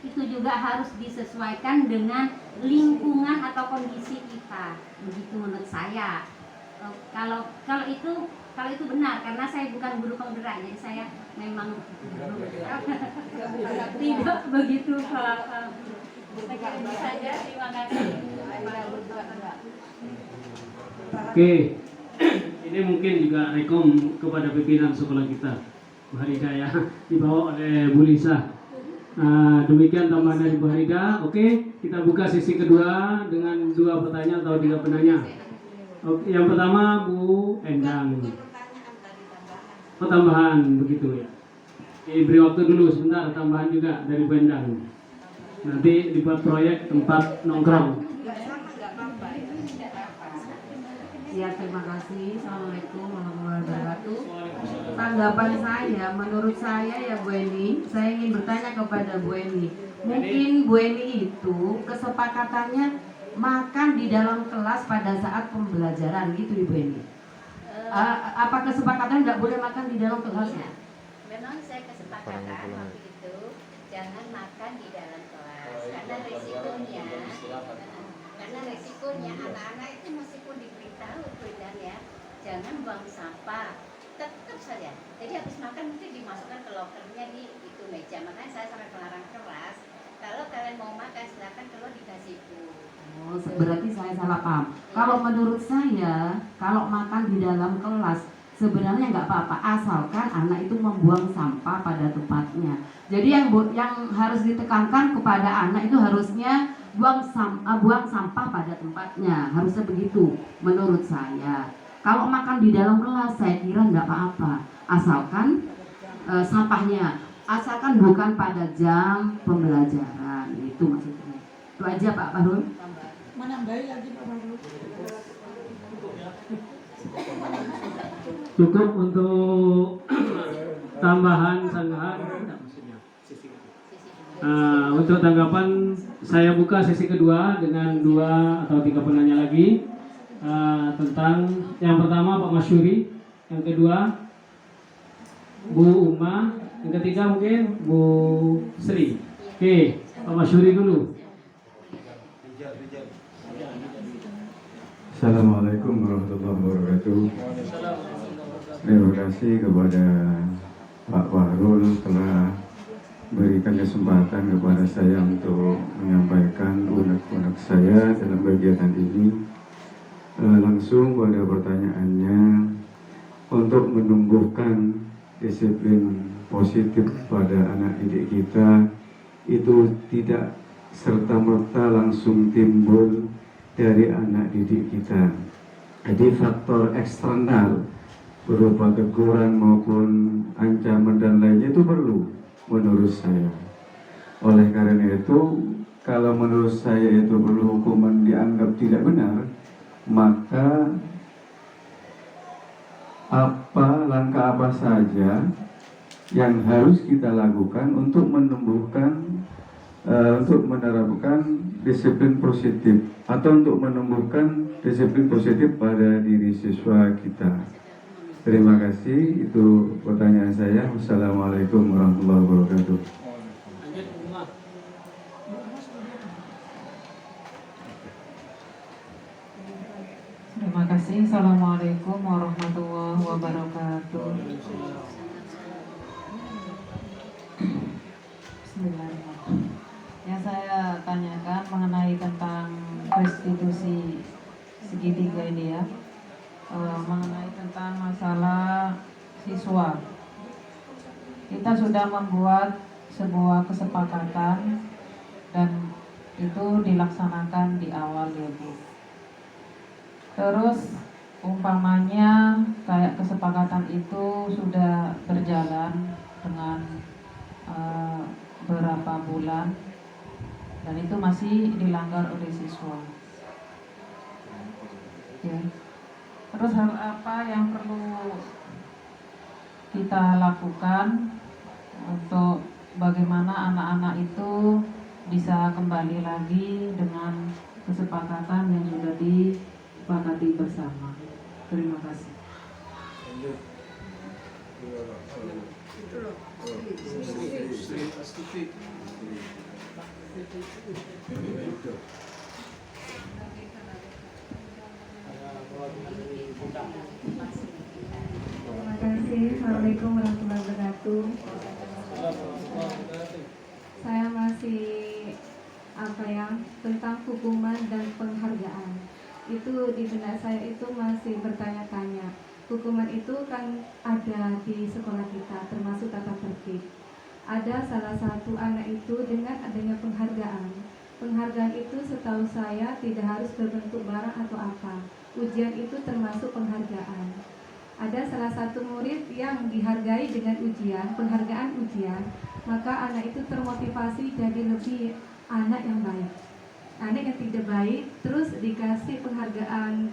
Speaker 3: itu juga harus disesuaikan dengan lingkungan atau kondisi kita. Begitu menurut saya. Kalau itu benar, karena saya bukan guru penggerak, jadi saya memang tidak begitu. Saja, terima kasih.
Speaker 1: Oke, ini mungkin juga rekom kepada pimpinan sekolah kita, Bu Harida ya, dibawa oleh Bu Lisa. Demikian tambahan dari Bu Harida. Oke, kita buka sesi kedua dengan 2 pertanyaan atau 3 penanya. Oke, yang pertama Bu Endang. Oh, tambahan begitu ya. Beri waktu dulu sebentar, tambahan juga dari Bu Endang. Nanti dibuat proyek tempat nongkrong.
Speaker 6: Ya, terima kasih. Assalamualaikum warahmatullahi wabarakatuh. Tanggapan saya, menurut saya ya Bu Eni, saya ingin bertanya kepada Bu Eni. Mungkin Bu Eni itu kesepakatannya makan di dalam kelas pada saat pembelajaran gitu Ibu Eni. Apa kesepakatan nggak boleh makan di dalam kelas?
Speaker 3: Iya. Memang saya kesepakatan waktu itu jangan makan di dalam kelas karena resikonya anak-anak itu meskipun diberitahu dan ya jangan buang sampah tetap saja. Jadi habis makan mesti dimasukkan ke lokernya di itu meja. Makanya saya sampai melarang keras. Kalau kalian mau makan silakan keluar di gazebo.
Speaker 6: Oh, berarti saya salah paham. Kalau menurut saya, kalau makan di dalam kelas sebenarnya nggak apa-apa, asalkan anak itu membuang sampah pada tempatnya. Jadi yang harus ditekankan kepada anak itu harusnya buang sampah pada tempatnya, harusnya begitu menurut saya. Kalau makan di dalam kelas saya kira nggak apa-apa, asalkan asalkan bukan pada jam pembelajaran, itu maksudnya. Itu aja Pak Fahrul.
Speaker 7: Menambahi lagi Pak Fahrul.
Speaker 1: Cukup untuk tambahan sanggahan. Untuk tanggapan saya buka sesi kedua dengan 2 atau 3 penanya lagi tentang yang pertama Pak Masyuri, yang kedua Bu Uma, yang ketiga mungkin Bu Sri. Oke, Pak Masyuri dulu.
Speaker 8: Assalamualaikum warahmatullahi wabarakatuh. Terima kasih kepada Pak Fahrul telah berikan kesempatan kepada saya untuk menyampaikan unek-unek saya dalam kegiatan ini. Langsung pada pertanyaannya, untuk menumbuhkan disiplin positif pada anak didik kita itu tidak serta-merta langsung timbul dari anak didik kita. Jadi faktor eksternal berupa teguran maupun ancaman dan lainnya itu perlu menurut saya. Oleh karena itu, kalau menurut saya itu perlu hukuman dianggap tidak benar, maka langkah apa saja yang harus kita lakukan untuk menumbuhkan untuk menerapkan disiplin positif atau untuk menumbuhkan disiplin positif pada diri siswa kita. Terima kasih, itu pertanyaan saya. Wassalamualaikum warahmatullahi wabarakatuh.
Speaker 9: Terima kasih. Assalamualaikum warahmatullahi wabarakatuh. Bismillahirrahmanirrahim. Yang saya tanyakan mengenai tentang restitusi segitiga ini ya, mengenai tentang masalah siswa. Kita sudah membuat sebuah kesepakatan dan itu dilaksanakan di awal ya Bu. Terus umpamanya kayak kesepakatan itu sudah berjalan dengan beberapa bulan dan itu masih dilanggar oleh siswa. Ya. Terus hal apa yang perlu kita lakukan untuk bagaimana anak-anak itu bisa kembali lagi dengan kesepakatan yang sudah disepakati bersama. Terima kasih.
Speaker 4: Terima kasih. Assalamualaikum warahmatullahi wabarakatuh.
Speaker 2: Saya masih tentang hukuman dan penghargaan. Itu di benak saya itu masih bertanya-tanya. Hukuman itu kan ada di sekolah kita, termasuk tata tertib. Ada salah satu anak itu dengan adanya penghargaan. Penghargaan itu setahu saya tidak harus berbentuk barang atau apa. Ujian itu termasuk penghargaan. Ada salah satu murid yang dihargai dengan ujian, penghargaan ujian, maka anak itu termotivasi jadi lebih anak yang baik. Anak yang tidak baik terus dikasih penghargaan,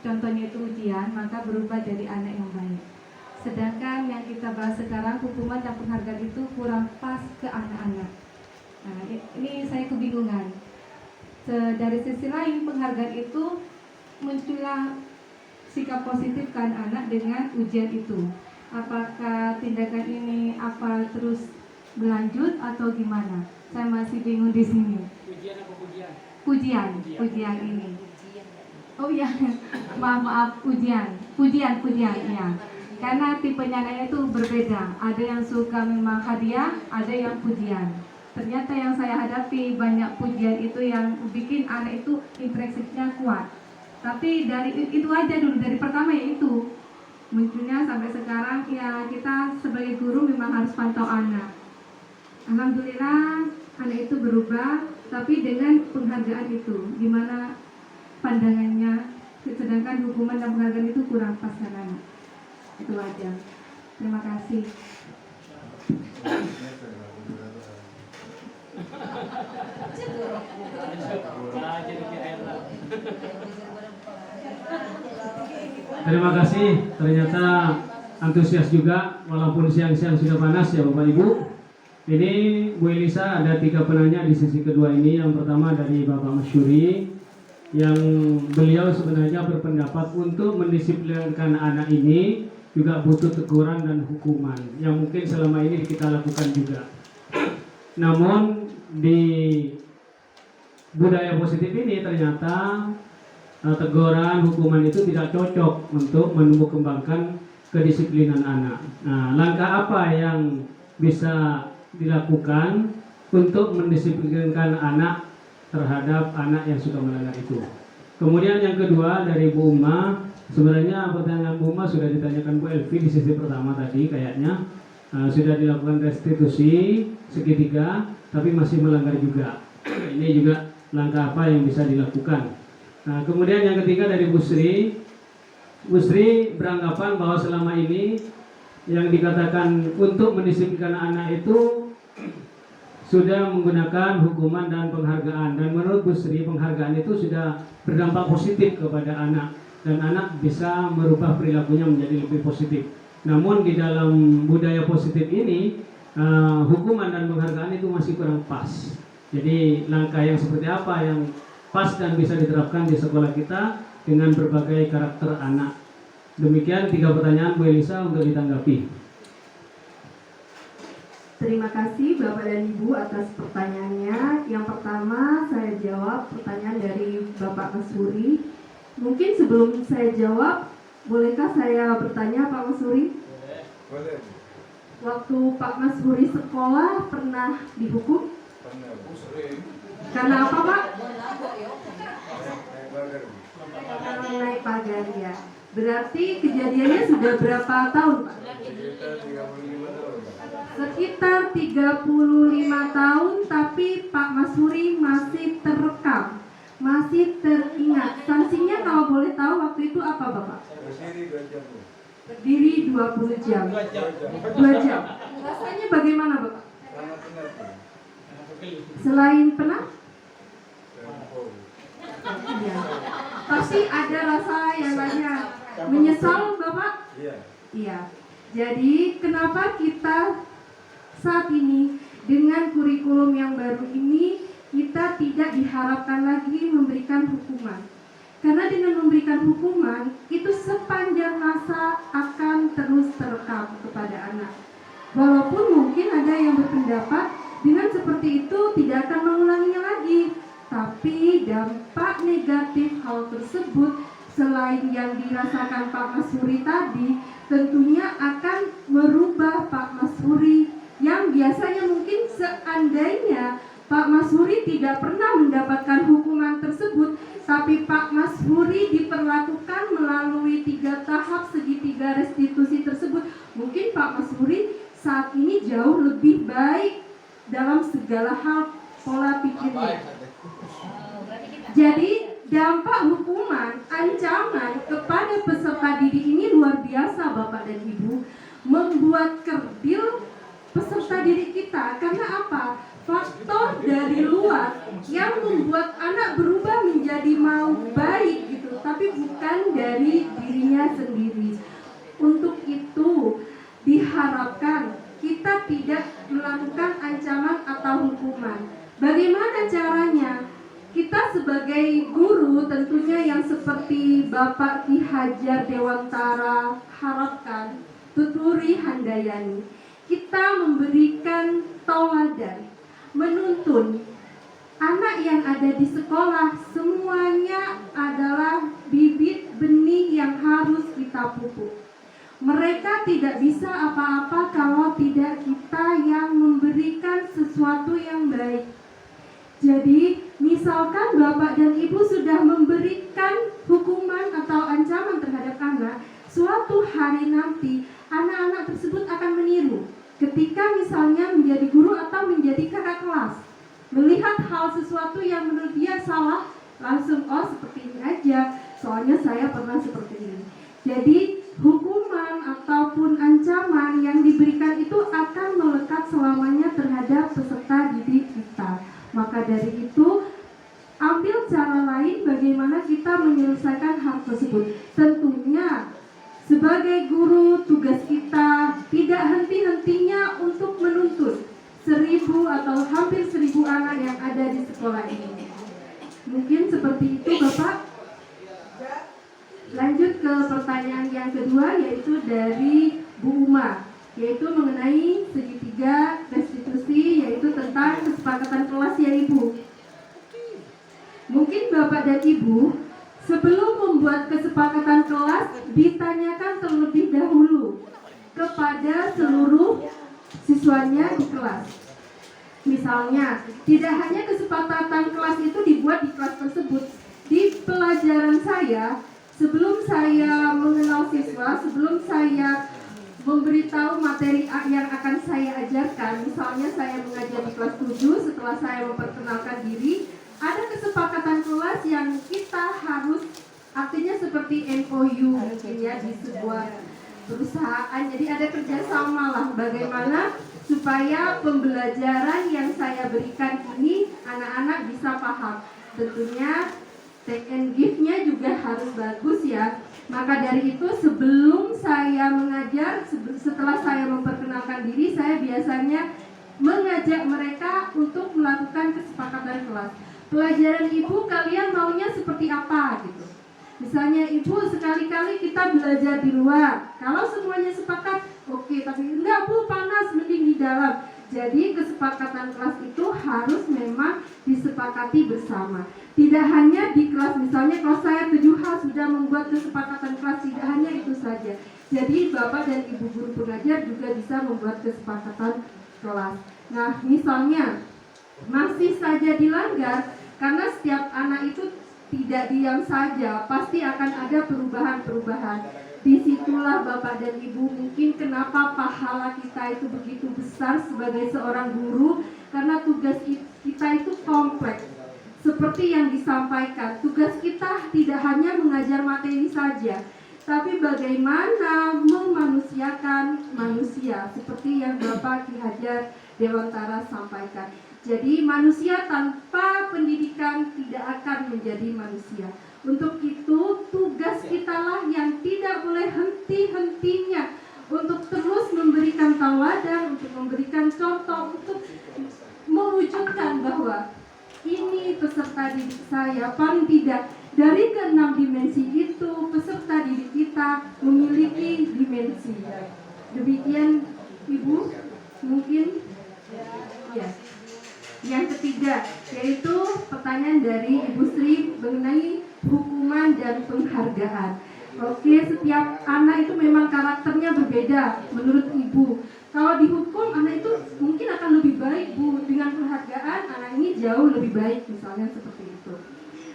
Speaker 2: contohnya itu ujian, maka berubah jadi anak yang baik. Sedangkan yang kita bahas sekarang, hukuman dan penghargaan itu kurang pas ke anak-anak. Nah, ini saya kebingungan. Dari sisi lain, penghargaan itu muncullah sikap positif kan anak dengan ujian itu. Apakah tindakan ini terus berlanjut atau gimana? Saya masih bingung di sini.
Speaker 1: Pujian apa pujian?
Speaker 2: Pujian ini. Oh iya, maaf, pujian ya. Karena tipenya anak itu berbeda. Ada yang suka memang hadiah, ada yang pujian. Ternyata yang saya hadapi banyak pujian itu yang bikin anak itu interaksinya kuat. Tapi dari itu aja dulu, dari pertama ya itu munculnya sampai sekarang ya kita sebagai guru memang harus pantau anak. Alhamdulillah anak itu berubah, tapi dengan penghargaan itu, gimana pandangannya, sedangkan hukuman dan penghargaan itu kurang pas kan anak. Itu aja. Terima kasih.
Speaker 1: Terima kasih, ternyata antusias juga walaupun siang-siang sudah panas ya Bapak Ibu. Ini Bu Elisa ada 3 penanya di sesi kedua ini. Yang pertama dari Bapak Masyuri, yang beliau sebenarnya berpendapat untuk mendisiplinkan anak ini juga butuh teguran dan hukuman yang mungkin selama ini kita lakukan juga. Namun di budaya positif ini ternyata teguran, hukuman itu tidak cocok untuk menumbuh kembangkan kedisiplinan anak. Nah, langkah apa yang bisa dilakukan untuk mendisiplinkan anak terhadap anak yang suka melanggar itu? Kemudian yang kedua dari Bu Uma, sebenarnya pertanyaan Bu Uma sudah ditanyakan Bu Elvi di sesi pertama tadi kayaknya. Sudah dilakukan restitusi segitiga, tapi masih melanggar juga. Ini juga langkah apa yang bisa dilakukan. Nah, kemudian yang ketiga dari Bu Sri. Bu Sri beranggapan bahwa selama ini yang dikatakan untuk mendisiplinkan anak itu sudah menggunakan hukuman dan penghargaan, dan menurut Bu Sri penghargaan itu sudah berdampak positif kepada anak dan anak bisa merubah perilakunya menjadi lebih positif. Namun di dalam budaya positif ini hukuman dan penghargaan itu masih kurang pas. Jadi langkah yang seperti apa yang pas dan bisa diterapkan di sekolah kita dengan berbagai karakter anak? Demikian 3 pertanyaan Bu Elisa untuk ditanggapi.
Speaker 2: Terima kasih Bapak dan Ibu atas pertanyaannya. Yang pertama saya jawab pertanyaan dari Bapak Masuri. Mungkin sebelum saya jawab, bolehkah saya bertanya Pak Masuri?
Speaker 8: Boleh.
Speaker 2: Waktu Pak Masuri sekolah pernah dihukum?
Speaker 8: Pernah.
Speaker 2: Karena apa Pak? Naik pagar ya. Berarti kejadiannya sudah berapa tahun Pak? Sekitar 35 tahun, tapi Pak Masuri masih terekam, masih teringat. Sanksinya kalau boleh tahu waktu itu apa Bapak? Berdiri 20 jam. 2 jam. Rasanya bagaimana Bapak? Selain penat? Iya. Pasti ada rasa yang lainnya. Menyesal Bapak? Iya. Jadi kenapa kita saat ini dengan kurikulum yang baru ini kita tidak diharapkan lagi memberikan hukuman? Karena dengan memberikan hukuman itu sepanjang masa akan terus terekam kepada anak. Walaupun mungkin ada yang berpendapat dengan seperti itu tidak akan mengulanginya lagi, tapi dampak negatif hal tersebut selain yang dirasakan Pak Masuri tadi, tentunya akan merubah Pak Masuri yang biasanya mungkin seandainya Pak Masuri tidak pernah mendapatkan hukuman tersebut, tapi Pak Masuri diperlakukan melalui 3 tahap segitiga restitusi tersebut, mungkin Pak Masuri saat ini jauh lebih baik dalam segala hal pola pikirnya. Jadi dampak hukuman, ancaman kepada peserta didik ini luar biasa Bapak dan Ibu, membuat kerdil peserta didik kita. Karena apa? Faktor dari luar yang membuat anak berubah menjadi mau baik gitu, tapi bukan dari dirinya sendiri. Untuk itu diharapkan kita tidak melakukan ancaman atau hukuman. Bagaimana caranya? Kita sebagai guru tentunya yang seperti Bapak Ki Hajar Dewantara harapkan, Tuturi Handayani, kita memberikan tauladan, menuntun anak yang ada di sekolah semuanya adalah bibit benih yang harus kita pupuk. Mereka tidak bisa apa-apa kalau tidak kita yang memberikan sesuatu yang baik. Jadi, misalkan Bapak dan Ibu sudah memberikan hukuman atau ancaman terhadap anak, suatu hari nanti anak-anak tersebut akan meniru. Ketika misalnya menjadi guru atau menjadi kakak kelas, melihat hal sesuatu yang menurut dia salah, langsung, oh seperti ini aja, soalnya saya pernah seperti ini. Jadi, hukuman ataupun ancaman yang diberikan itu akan melekat selamanya terhadap peserta didik kita. Maka dari itu, ambil cara lain bagaimana kita menyelesaikan hal tersebut. Tentunya, sebagai guru, tugas kita tidak henti-hentinya untuk menuntun 1.000 atau hampir 1.000 anak yang ada di sekolah ini. Mungkin seperti itu, Bapak. Lanjut ke pertanyaan yang kedua, yaitu dari Bu Uma, yaitu mengenai segitiga restitusi, yaitu tentang kesepakatan kelas ya Ibu. Mungkin Bapak dan Ibu sebelum membuat kesepakatan kelas ditanyakan terlebih dahulu kepada seluruh siswanya di kelas. Misalnya, tidak hanya kesepakatan kelas itu dibuat di kelas tersebut. Di pelajaran saya, sebelum saya mengenal siswa, sebelum saya memberitahu materi yang akan saya ajarkan, misalnya saya mengajar di kelas 7, setelah saya memperkenalkan diri, ada kesepakatan kelas yang kita harus, artinya seperti MOU mungkin ya di sebuah perusahaan, jadi ada kerjasama lah bagaimana supaya pembelajaran yang saya berikan ini anak-anak bisa paham. Tentunya take and give-nya juga harus bagus ya. Maka dari itu sebelum saya mengajar, setelah saya memperkenalkan diri, saya biasanya mengajak mereka untuk melakukan kesepakatan kelas. Pelajaran Ibu kalian maunya seperti apa gitu. Misalnya Ibu sekali-kali kita belajar di luar. Kalau semuanya sepakat, oke, tapi enggak Bu, panas, mending di dalam. Jadi kesepakatan kelas itu harus memang disepakati bersama. Tidak hanya di kelas, misalnya kelas saya 7H sudah membuat kesepakatan kelas, tidak hanya itu saja. Jadi Bapak dan Ibu guru pengajar juga bisa membuat kesepakatan kelas. Nah, misalnya masih saja dilanggar, karena setiap anak itu tidak diam saja, pasti akan ada perubahan-perubahan. Disitulah Bapak dan Ibu mungkin kenapa pahala kita itu begitu besar sebagai seorang guru, karena tugas kita itu kompleks. Seperti yang disampaikan, tugas kita tidak hanya mengajar materi saja, tapi bagaimana memanusiakan manusia, seperti yang Bapak Ki Hajar Dewantara sampaikan. Jadi manusia tanpa pendidikan tidak akan menjadi manusia. Untuk itu tugas kitalah yang tidak boleh henti-hentinya untuk terus memberikan tauladan, untuk memberikan contoh, untuk mewujudkan bahwa ini peserta didik saya, paling tidak dari ke-6 dimensi itu peserta didik kita memiliki dimensi. Demikian Ibu, mungkin ya. Yang ketiga, yaitu pertanyaan dari Ibu Sri mengenai hukuman dan penghargaan. Oke, setiap anak itu memang karakternya berbeda menurut Ibu. Kalau dihukum, anak itu mungkin akan lebih baik Bu. Dengan penghargaan, anak ini jauh lebih baik, misalnya seperti itu.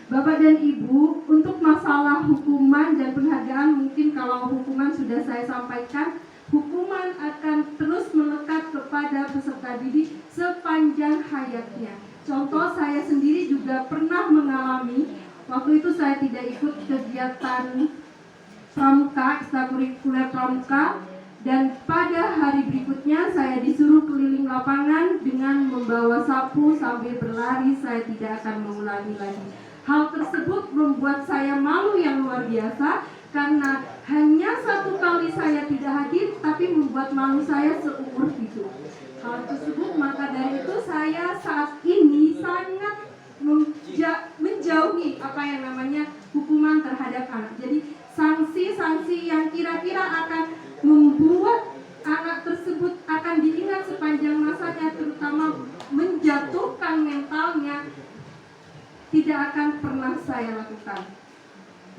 Speaker 2: Bapak dan Ibu, untuk masalah hukuman dan penghargaan, mungkin kalau hukuman sudah saya sampaikan, hukuman akan terus melekat kepada peserta didik sepanjang hayatnya. Contoh, saya sendiri juga pernah mengalami, waktu itu saya tidak ikut kegiatan pramuka, ekstrakurikuler pramuka, dan pada hari berikutnya saya disuruh keliling lapangan dengan membawa sapu sambil berlari. Saya tidak akan mengulangi lagi. Hal tersebut membuat saya malu yang luar biasa, karena hanya 1 kali saya tidak hadir, tapi membuat malu saya seumur hidup. Hal tersebut, maka dari itu saya saat ini sangat tidak akan pernah saya lakukan.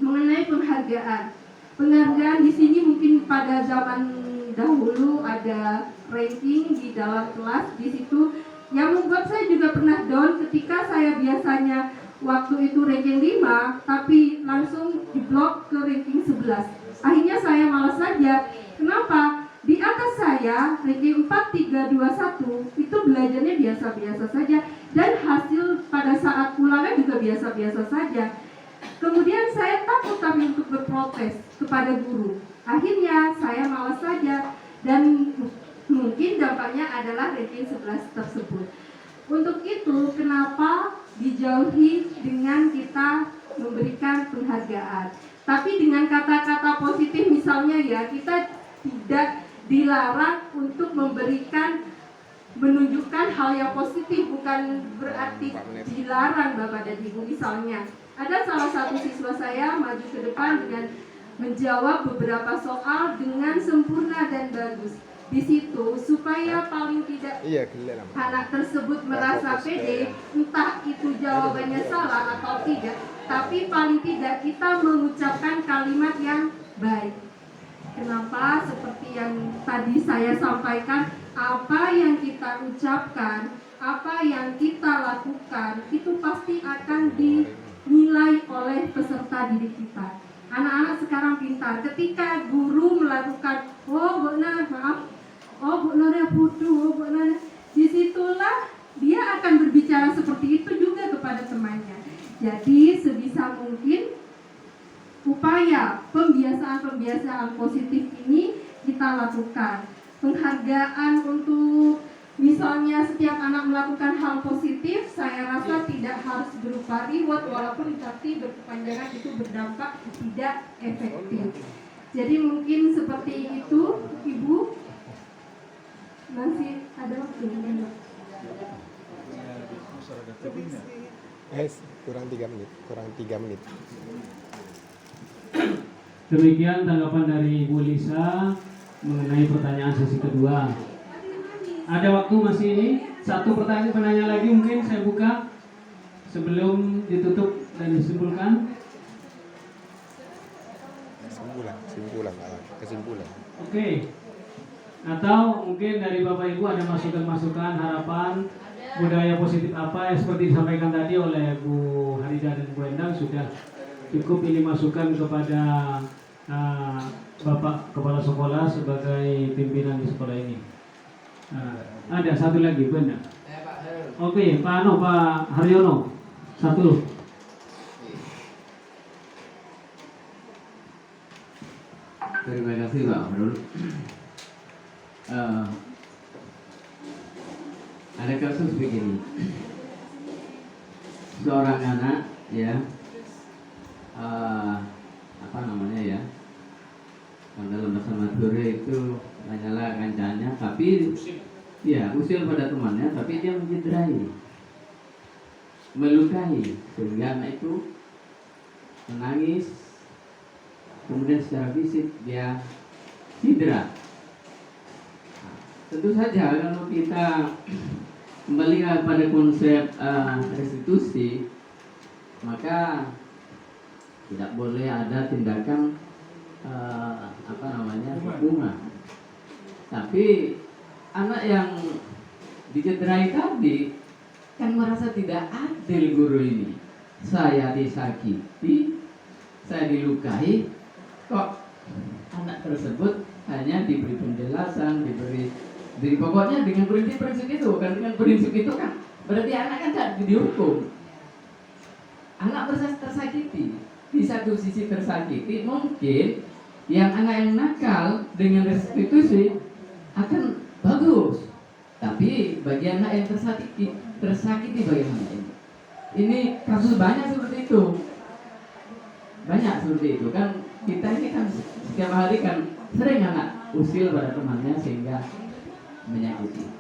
Speaker 2: Mengenai penghargaan di sini mungkin pada zaman dahulu ada ranking di dalam kelas di situ yang membuat saya juga pernah down ketika saya biasanya waktu itu ranking 5 tapi langsung diblok ke ranking 11. Akhirnya saya malas saja. Kenapa? Di atas saya ranking 4, 3, 2, 1 itu belajarnya biasa-biasa saja dan hasil pada saat ulangan juga biasa-biasa saja. Kemudian saya takut untuk berprotes kepada guru. Akhirnya saya malas saja dan mungkin dampaknya adalah ranking 11 tersebut. Untuk itu kenapa dijauhi dengan kita memberikan penghargaan. Tapi dengan kata-kata positif misalnya ya, kita tidak dilarang untuk menunjukkan hal yang positif, bukan berarti dilarang Bapak dan Ibu. Misalnya ada salah satu siswa saya maju ke depan dengan menjawab beberapa soal dengan sempurna dan bagus. Di situ supaya paling tidak anak tersebut merasa pede, entah itu jawabannya salah atau tidak, tapi paling tidak kita mengucapkan kalimat yang baik. Kenapa? Seperti yang tadi saya sampaikan, apa yang kita ucapkan, apa yang kita lakukan, itu pasti akan dinilai oleh peserta didik kita. Anak-anak sekarang pintar. Ketika guru melakukan, oh Bu Nana, maaf, oh Bu Nana putu, oh Bu Nana, disitulah dia akan berbicara seperti itu juga kepada temannya. Jadi sebisa mungkin upaya pembiasaan positif ini kita lakukan. Penghargaan untuk misalnya setiap anak melakukan hal positif, saya rasa tidak harus berupa reward, walaupun tapi berkepanjangan itu berdampak tidak efektif. Jadi mungkin seperti itu, Ibu. Masih ada waktu?
Speaker 10: Kurang 3 menit.
Speaker 1: Demikian tanggapan dari Ibu Lisa mengenai pertanyaan sesi kedua. Ada waktu masih ini, satu penanya lagi mungkin saya buka sebelum ditutup dan disimpulkan. Kesimpulan. Oke. Atau mungkin dari Bapak Ibu ada masukan-masukan, harapan, budaya positif apa yang seperti disampaikan tadi oleh Bu Harida dan Bu Endang sudah cukup ini masukan kepada Bapak Kepala Sekolah sebagai pimpinan di sekolah ini. Ada satu lagi benar. Oke, Pak Haryono, satu.
Speaker 11: Terima kasih Pak Amrul. Ada kasus begini, seorang anak ya, dalam bahasa Madura itu hanyalah kancanya, tapi ya usil pada temannya, tapi dia mencederai, melukai, sehingga anak itu menangis, kemudian secara fisik dia cedera. Tentu saja kalau kita kembali pada konsep restitusi, maka tidak boleh ada tindakan hukuman. Tapi anak yang dicederai tadi kan merasa tidak adil guru ini. Saya disakiti, saya dilukai, kok anak tersebut hanya diberi penjelasan, jadi pokoknya dengan prinsip-prinsip itu, kan dengan prinsip itu kan berarti anak kan tidak dihukum. Anak tersakiti, di satu sisi tersakiti, mungkin yang anak yang nakal dengan restitusi akan bagus, tapi bagi anak yang tersakiti bagaimana ini? Ini kasus banyak seperti itu, kan kita ini kan setiap hari kan sering anak usil pada temannya sehingga menyakiti.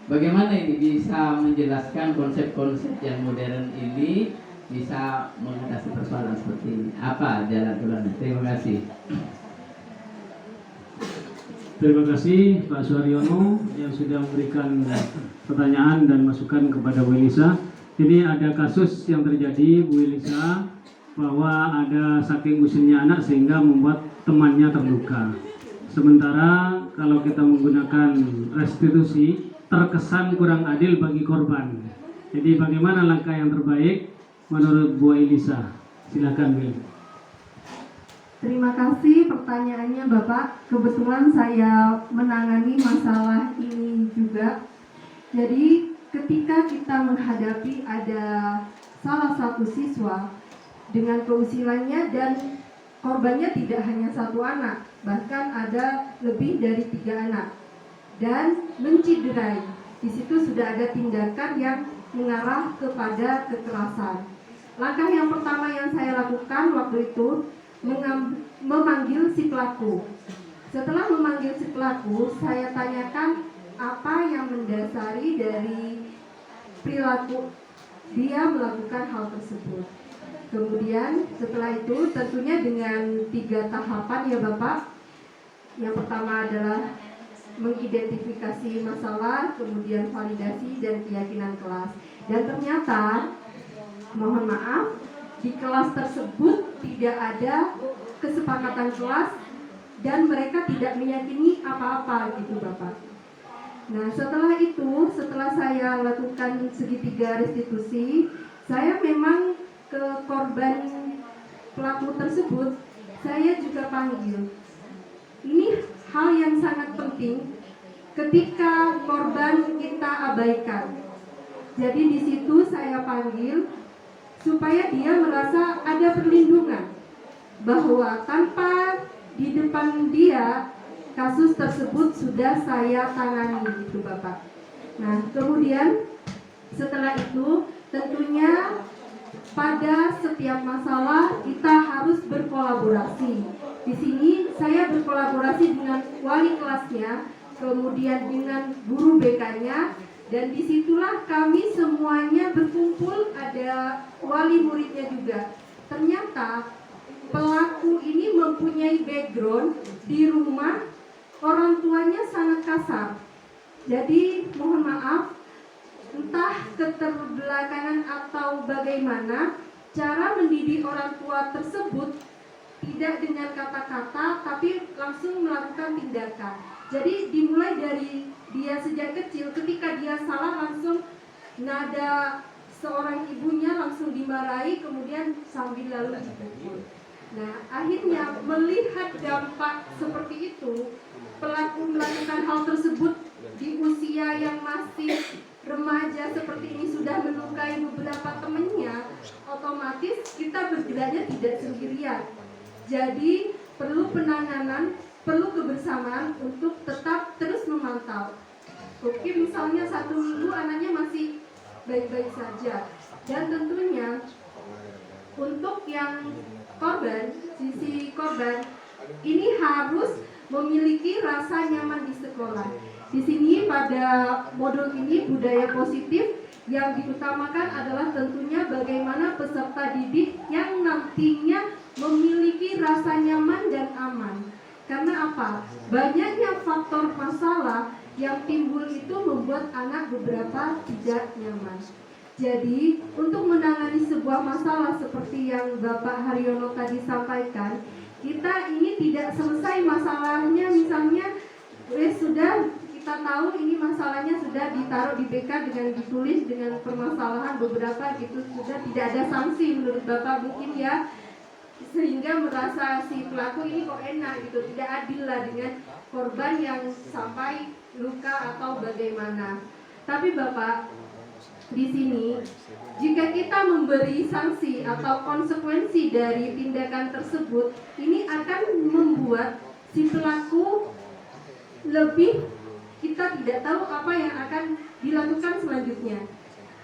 Speaker 11: Bagaimana ini bisa menjelaskan konsep-konsep yang modern ini, bisa mengatasi persoalan seperti ini? Apa jalan keluarnya? Terima kasih.
Speaker 1: Terima kasih Pak Suharyono yang sudah memberikan pertanyaan dan masukan kepada Bu Elisa. Ini ada kasus yang terjadi, Bu Elisa, bahwa ada saking usilnya anak sehingga membuat temannya terluka. Sementara kalau kita menggunakan restitusi, terkesan kurang adil bagi korban. Jadi bagaimana langkah yang terbaik menurut Bu Elisa? Silakan, Bu.
Speaker 2: Terima kasih pertanyaannya Bapak. Kebetulan saya menangani masalah ini juga. Jadi ketika kita menghadapi ada salah satu siswa dengan keusilannya dan korbannya tidak hanya satu anak, bahkan ada lebih dari 3 anak, dan menciderai. Di situ sudah ada tindakan yang mengarah kepada kekerasan. Langkah yang pertama yang saya lakukan waktu itu memanggil si pelaku. Setelah memanggil si pelaku, saya tanyakan apa yang mendasari dari perilaku dia melakukan hal tersebut. Kemudian setelah itu tentunya dengan 3 tahapan ya Bapak. Yang pertama adalah mengidentifikasi masalah, kemudian validasi dan keyakinan kelas. Dan ternyata, mohon maaf, di kelas tersebut tidak ada kesepakatan kelas dan mereka tidak meyakini apa-apa gitu Bapak. Nah setelah itu, setelah saya lakukan segitiga restitusi, saya memang ke korban pelaku tersebut, saya juga panggil. Ini hal yang sangat penting ketika korban kita abaikan. Jadi di situ saya panggil supaya dia merasa ada perlindungan, bahwa tanpa di depan dia kasus tersebut sudah saya tangani gitu Bapak. Nah kemudian setelah itu tentunya pada setiap masalah kita harus berkolaborasi. Di sini saya berkolaborasi dengan wali kelasnya, kemudian dengan guru BK-nya, dan disitulah kami semuanya berkumpul, ada wali muridnya juga. Ternyata pelaku ini mempunyai background di rumah, orang tuanya sangat kasar. Jadi mohon maaf, entah keterbelakangan atau bagaimana, cara mendidik orang tua tersebut tidak dengan kata-kata tapi langsung melakukan tindakan. Jadi dimulai dari dia sejak kecil, ketika dia salah langsung nada seorang ibunya langsung dimarahi, kemudian sambil lalu dipukul. Nah akhirnya melihat dampak seperti itu, pelaku melakukan hal tersebut di usia yang masih remaja seperti ini sudah melukai beberapa temannya, otomatis kita bergeraknya tidak sendirian. Jadi perlu penanganan, perlu kebersamaan untuk tetap terus memantau. Oke, misalnya satu minggu anaknya masih baik-baik saja, dan tentunya untuk yang korban, sisi korban ini harus memiliki rasa nyaman di sekolah. Di sini pada modul ini budaya positif yang diutamakan adalah tentunya bagaimana peserta didik yang nantinya memiliki rasa nyaman dan aman. Karena apa? Banyaknya faktor masalah yang timbul itu membuat anak beberapa tidak nyaman. Jadi untuk menangani sebuah masalah seperti yang Bapak Haryono tadi sampaikan, kita ini tidak selesai masalahnya, misalnya sudah kita tahu ini masalahnya sudah ditaruh di BK dengan ditulis dengan permasalahan beberapa gitu, sudah tidak ada sanksi menurut Bapak mungkin ya, sehingga merasa si pelaku ini kok enak gitu, tidak adil lah dengan korban yang sampai luka atau bagaimana. Tapi Bapak, di sini jika kita memberi sanksi atau konsekuensi dari tindakan tersebut, ini akan membuat si pelaku lebih, kita tidak tahu apa yang akan dilakukan selanjutnya.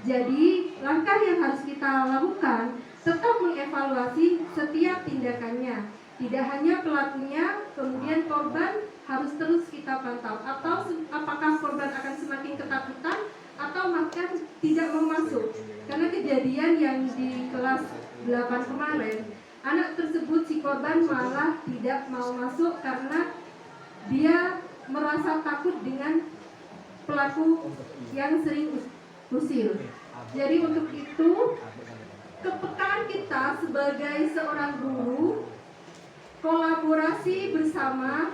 Speaker 2: Jadi langkah yang harus kita lakukan tetap mengevaluasi setiap tindakannya. Tidak hanya pelakunya, kemudian korban harus terus kita pantau. Atau apakah korban akan semakin ketakutan atau bahkan tidak mau masuk. Karena kejadian yang di kelas 8 kemarin, anak tersebut si korban malah tidak mau masuk karena dia merasa takut dengan pelaku yang sering usil. Jadi untuk itu, kepekaan kita sebagai seorang guru, kolaborasi bersama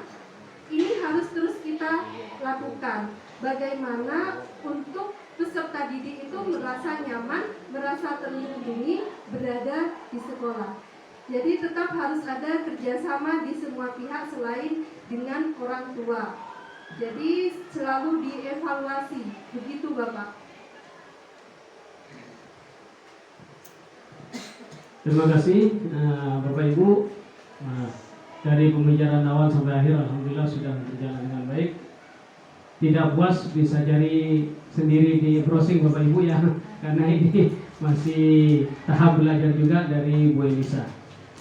Speaker 2: ini harus terus kita lakukan. Bagaimana untuk peserta didik itu merasa nyaman, merasa terlindungi berada di sekolah. Jadi tetap harus ada kerjasama di semua pihak selain dengan orang tua. Jadi selalu dievaluasi, begitu Bapak.
Speaker 1: Terima kasih Bapak Ibu. Dari pembicaraan awal sampai akhir alhamdulillah sudah berjalan dengan baik. Tidak puas bisa cari sendiri di browsing Bapak Ibu ya, karena ini masih tahap belajar juga dari Bu Elisa.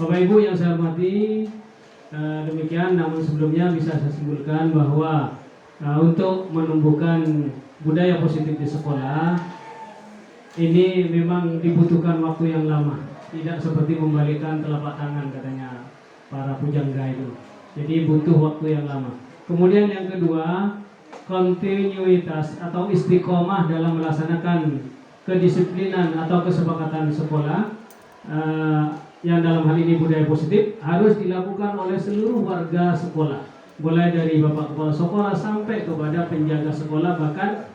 Speaker 1: Bapak Ibu yang saya hormati, demikian. Namun sebelumnya bisa saya simpulkan bahwa untuk menumbuhkan budaya positif di sekolah ini memang dibutuhkan waktu yang lama. Tidak seperti membalikkan telapak tangan katanya para pujangga itu. Jadi butuh waktu yang lama. Kemudian yang kedua, kontinuitas atau istiqomah dalam melaksanakan kedisiplinan atau kesepakatan sekolah yang dalam hal ini budaya positif harus dilakukan oleh seluruh warga sekolah, mulai dari Bapak Kepala Sekolah sampai kepada penjaga sekolah, bahkan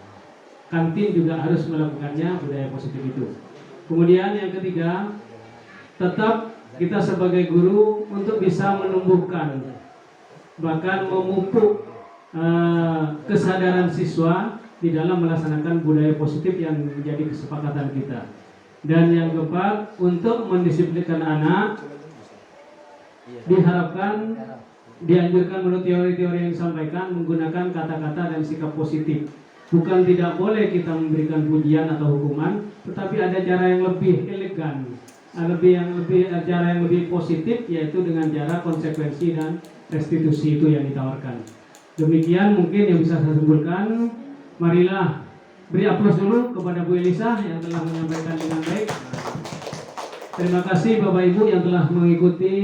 Speaker 1: kantin juga harus melakukannya budaya positif itu. Kemudian yang ketiga, tetap kita sebagai guru untuk bisa menumbuhkan bahkan memupuk kesadaran siswa di dalam melaksanakan budaya positif yang menjadi kesepakatan kita. Dan yang keempat, untuk mendisiplinkan anak diharapkan dianjurkan menurut teori-teori yang disampaikan menggunakan kata-kata dan sikap positif. Bukan tidak boleh kita memberikan pujian atau hukuman, tetapi ada cara yang lebih elegan, cara yang lebih positif, yaitu dengan cara konsekuensi dan restitusi itu yang ditawarkan. Demikian mungkin yang bisa saya simpulkan. Marilah beri aplaus dulu kepada Bu Elisa yang telah menyampaikan dengan baik. Terima kasih Bapak Ibu yang telah mengikuti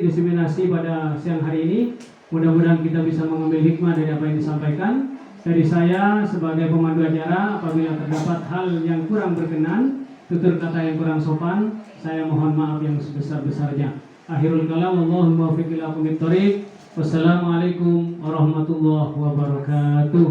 Speaker 1: diseminasi pada siang hari ini. Mudah-mudahan kita bisa mengambil hikmah dari apa yang disampaikan. Dari saya sebagai pemandu acara, apabila terdapat hal yang kurang berkenan, tutur kata yang kurang sopan, saya mohon maaf yang sebesar-besarnya. Akhirul kalam, Allahumma fiqh ila aqwamit thoriq. Wassalamualaikum warahmatullahi wabarakatuh.